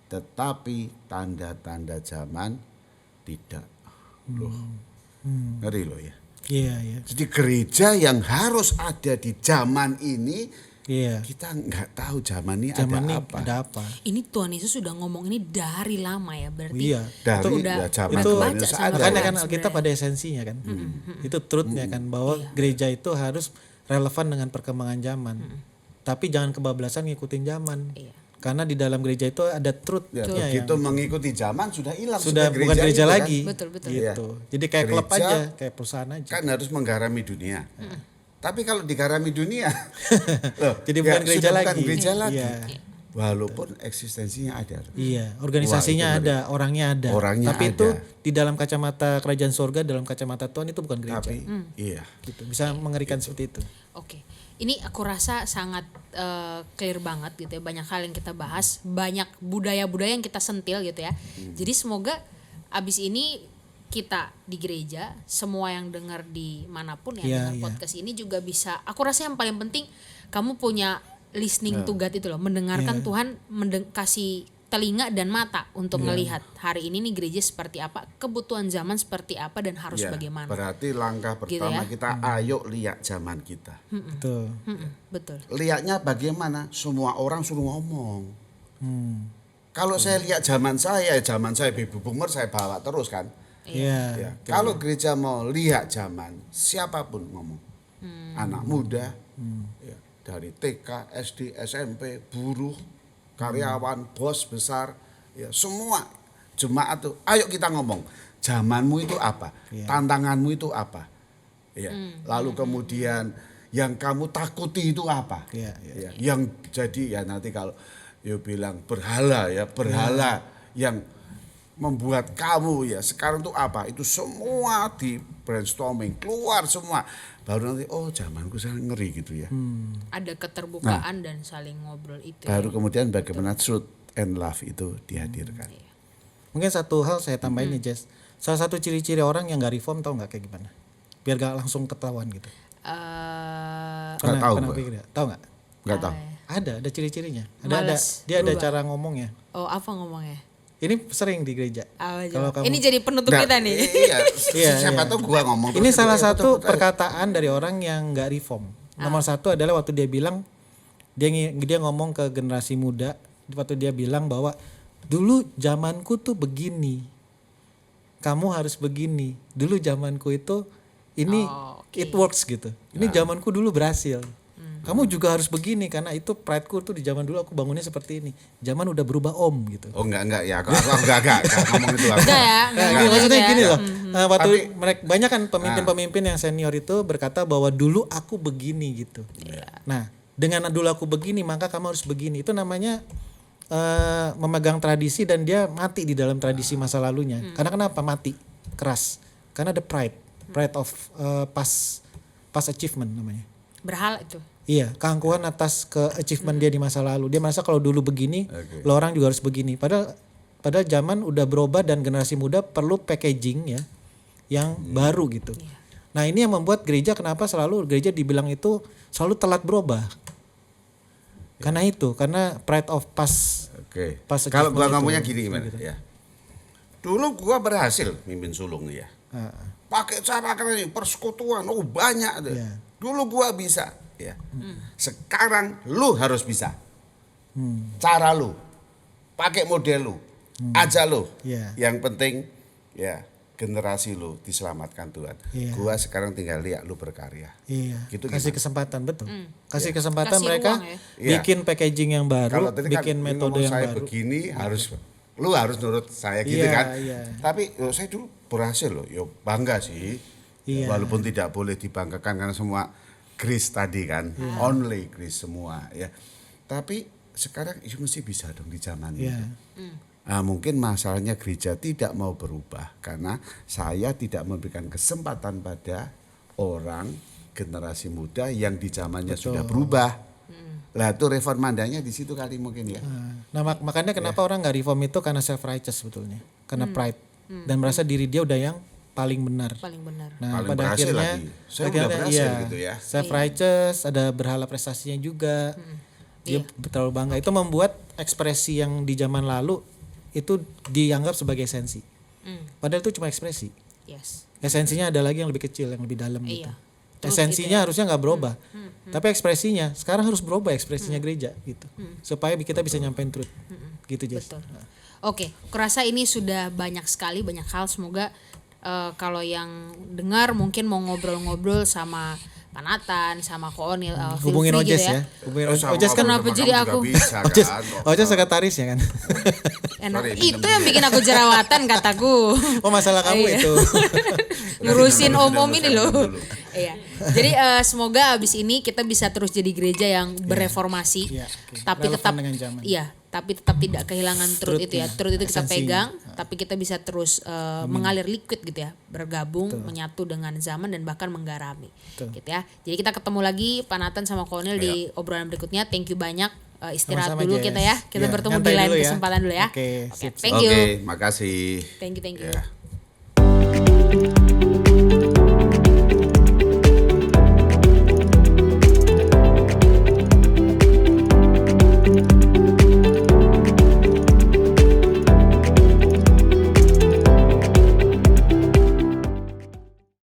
tetapi tanda-tanda zaman tidak. Loh, ngeri loh ya. Iya, iya. Jadi gereja yang harus ada di zaman ini, Iya. kita nggak tahu zaman ini Zaman ini ada apa. ada apa? Ini Tuhan Yesus sudah ngomong ini dari lama ya berarti. Iya. Dari Itu udah zaman itu Tuhan baca Yesus sama ada. Makanya Tuhan kan sebenarnya. Alkitab pada esensinya kan. Itu truthnya kan bahwa gereja itu harus relevan dengan perkembangan zaman. Tapi jangan kebablasan ngikutin zaman. Iya. Karena di dalam gereja itu ada truthnya Ya, begitu mengikuti zaman sudah hilang. sudah bukan gereja itu kan. lagi. Betul, betul. Gitu. Jadi kayak klub Gereja aja, kayak perusahaan aja. Kan harus menggarami dunia. Tapi kalau digarami dunia, loh, Jadi bukan gereja sudah lagi. Bukan gereja lagi. Iya. Walaupun eksistensinya ada. Iya, organisasinya Wah, itu ada, orangnya ada. Orangnya Tapi ada. itu di dalam kacamata kerajaan surga, dalam kacamata Tuhan itu bukan gereja. Tapi iya. Gitu. Bisa mengerikan seperti itu. Oke, ini aku rasa sangat clear banget gitu ya. Banyak hal yang kita bahas, banyak budaya-budaya yang kita sentil gitu ya. Jadi semoga abis ini kita di gereja, semua yang dengar di manapun yang Iya, dengar iya. podcast ini juga bisa. Aku rasa yang paling penting kamu punya listening to God itu loh, mendengarkan Tuhan, kasih telinga dan mata untuk melihat hari ini nih gereja seperti apa, kebutuhan zaman seperti apa dan harus Ya, bagaimana. berarti langkah Gitu pertama ya. kita ayo lihat zaman kita. Betul. Betul. Lihatnya bagaimana? Semua orang suruh ngomong. Hmm. Kalau saya lihat zaman saya baby boomer saya bawa terus kan. Iya. Ya. Kalau gereja mau lihat zaman, siapapun ngomong. Anak muda, ya, dari TK, SD, SMP, buruh, karyawan, bos besar, ya semua jemaat tuh, ayo kita ngomong. Zamanmu itu apa? Tantanganmu itu apa? Ya. Lalu kemudian yang kamu takuti itu apa? Iya, iya. Ya, yang jadi ya nanti kalau bilang berhala yang membuat kamu ya sekarang tuh apa, itu semua di brainstorming keluar semua, baru nanti oh zamanku saya ngeri gitu ya. Ada keterbukaan dan saling ngobrol itu. Baru kemudian bagaimana truth and love itu dihadirkan. Mungkin satu hal saya tambahin nih Jess. Salah satu ciri-ciri orang yang gak reform tau gak kayak gimana? Biar gak langsung ketahuan gitu. Nggak tahu gue. pikir ya? Tahu gak? Nggak tahu. Ada ciri-cirinya. Males Dia ada berubah. cara ngomongnya. Oh, apa ngomongnya? Ini sering di gereja. Apa Kalau coba? kamu- Ini jadi penutup Nggak, kita nih. Iya, Iya, siapa iya. tahu gua ngomong Ini terus, salah betul, satu betul. perkataan dari orang yang nggak reform. Nomor satu adalah waktu dia bilang dia ngomong ke generasi muda waktu dia bilang bahwa dulu zamanku tuh begini, kamu harus begini. Dulu zamanku itu ini it works gitu. Ini zamanku dulu berhasil. Kamu juga harus begini karena itu prideku tuh di zaman dulu aku bangunnya seperti ini. Zaman udah berubah om gitu. Oh enggak ya, aku enggak ngomong itu aku. Enggak ya, Nah, enggak ini maksudnya gitu ya. gini loh. Waktu Tapi- mereka banyak kan pemimpin-pemimpin yang senior itu berkata bahwa dulu aku begini gitu. Nah, dengan dulu aku begini maka kamu harus begini. Itu namanya memegang tradisi dan dia mati di dalam tradisi masa lalunya. Karena kenapa mati? Keras. Karena ada pride of past achievement namanya. Berhala itu. Iya, keangkuhan atas ke-achievement dia di masa lalu. Dia merasa kalau dulu begini, lo orang juga harus begini. Padahal zaman udah berubah dan generasi muda perlu packaging ya yang baru gitu. Nah, ini yang membuat gereja kenapa selalu gereja dibilang itu selalu telat berubah. Karena itu, karena pride of past. Oke. Pas Kalau gua achievement ngomongnya itu, gini gimana ya. Dulu gua berhasil mimpin sulung nih ya. Pakai cara keren persekutuan, oh banyak tuh. Iya. Dulu gua bisa ya. Sekarang lu harus bisa. Cara lu. Pakai model lu. Aja lu. Iya. Yang penting ya generasi lu diselamatkan Tuhan. Iya. Gua sekarang tinggal lihat lu berkarya. Iya, Gitu kasih gimana? kesempatan betul. Kasih kesempatan Kasih mereka ruang ya. Iya. bikin packaging yang Kalau baru, tadi kan bikin ini metode ngomong yang saya baru. begini lu harus nurut saya gitu Iya, kan. iya. Tapi saya dulu berhasil loh, yo bangga sih. Iya. Walaupun tidak boleh dibanggakan karena semua grace tadi kan, only grace semua ya. Tapi sekarang ya mesti bisa dong di zaman Iya. itu. Nah, mungkin masalahnya gereja tidak mau berubah karena saya tidak memberikan kesempatan pada orang generasi muda yang di zamannya sudah berubah. Lah itu reformandanya di situ kali mungkin ya. Nah makanya kenapa orang nggak reform itu karena self righteous sebetulnya, karena pride dan merasa diri dia udah yang paling benar. Paling benar. Nah Paling pada berhasil akhirnya, lagi. Saya udah berhasil gitu ya. self righteous, ada berhala prestasinya juga. Dia terlalu bangga. Itu membuat ekspresi yang di zaman lalu itu dianggap sebagai esensi. Padahal itu cuma ekspresi. Yes. Esensinya ada lagi yang lebih kecil, yang lebih dalam gitu. Iya. Truth Esensinya harusnya nggak berubah, tapi ekspresinya sekarang harus berubah, ekspresinya gereja gitu, supaya kita bisa nyampein truth, gitu Jess. Betul. Oke, kurasa ini sudah banyak sekali, banyak hal. Semoga kalau yang dengar mungkin mau ngobrol-ngobrol sama Pak Nathan, sama Ko Onil, feel Hubungin free Ojes gitu ya. Hubungin Sama Ojes kan Kenapa sama jadi kamu aku? juga bisa, Ojes, kan? Ojes sekretaris ya kan. Enak. Sorry, Itu minum yang dulu bikin aku jerawatan kataku. Oh masalah kamu Iya. itu. Ngurusin Udah, om-om udah, ini udah, loh. dulu. Iya. Jadi semoga abis ini kita bisa terus jadi gereja yang bereformasi, Iya, oke. tapi Relevan tetap dengan zaman. iya, tapi tetap tidak kehilangan truth itu ya. Truth-nya, Truth itu kita esensinya. pegang, tapi kita bisa terus mengalir liquid gitu ya, bergabung, menyatu dengan zaman dan bahkan menggarami. Betul. Gitu ya. Jadi kita ketemu lagi Pak Nathan sama Konil di obrolan berikutnya. Thank you banyak. Istirahat Sama-sama, dulu Jess. kita ya. Kita Iya, bertemu di nyantai lain dulu ya. kesempatan dulu ya. Oke, Oke, sip, sip. thank you. Oke, makasih. Thank you. Ya.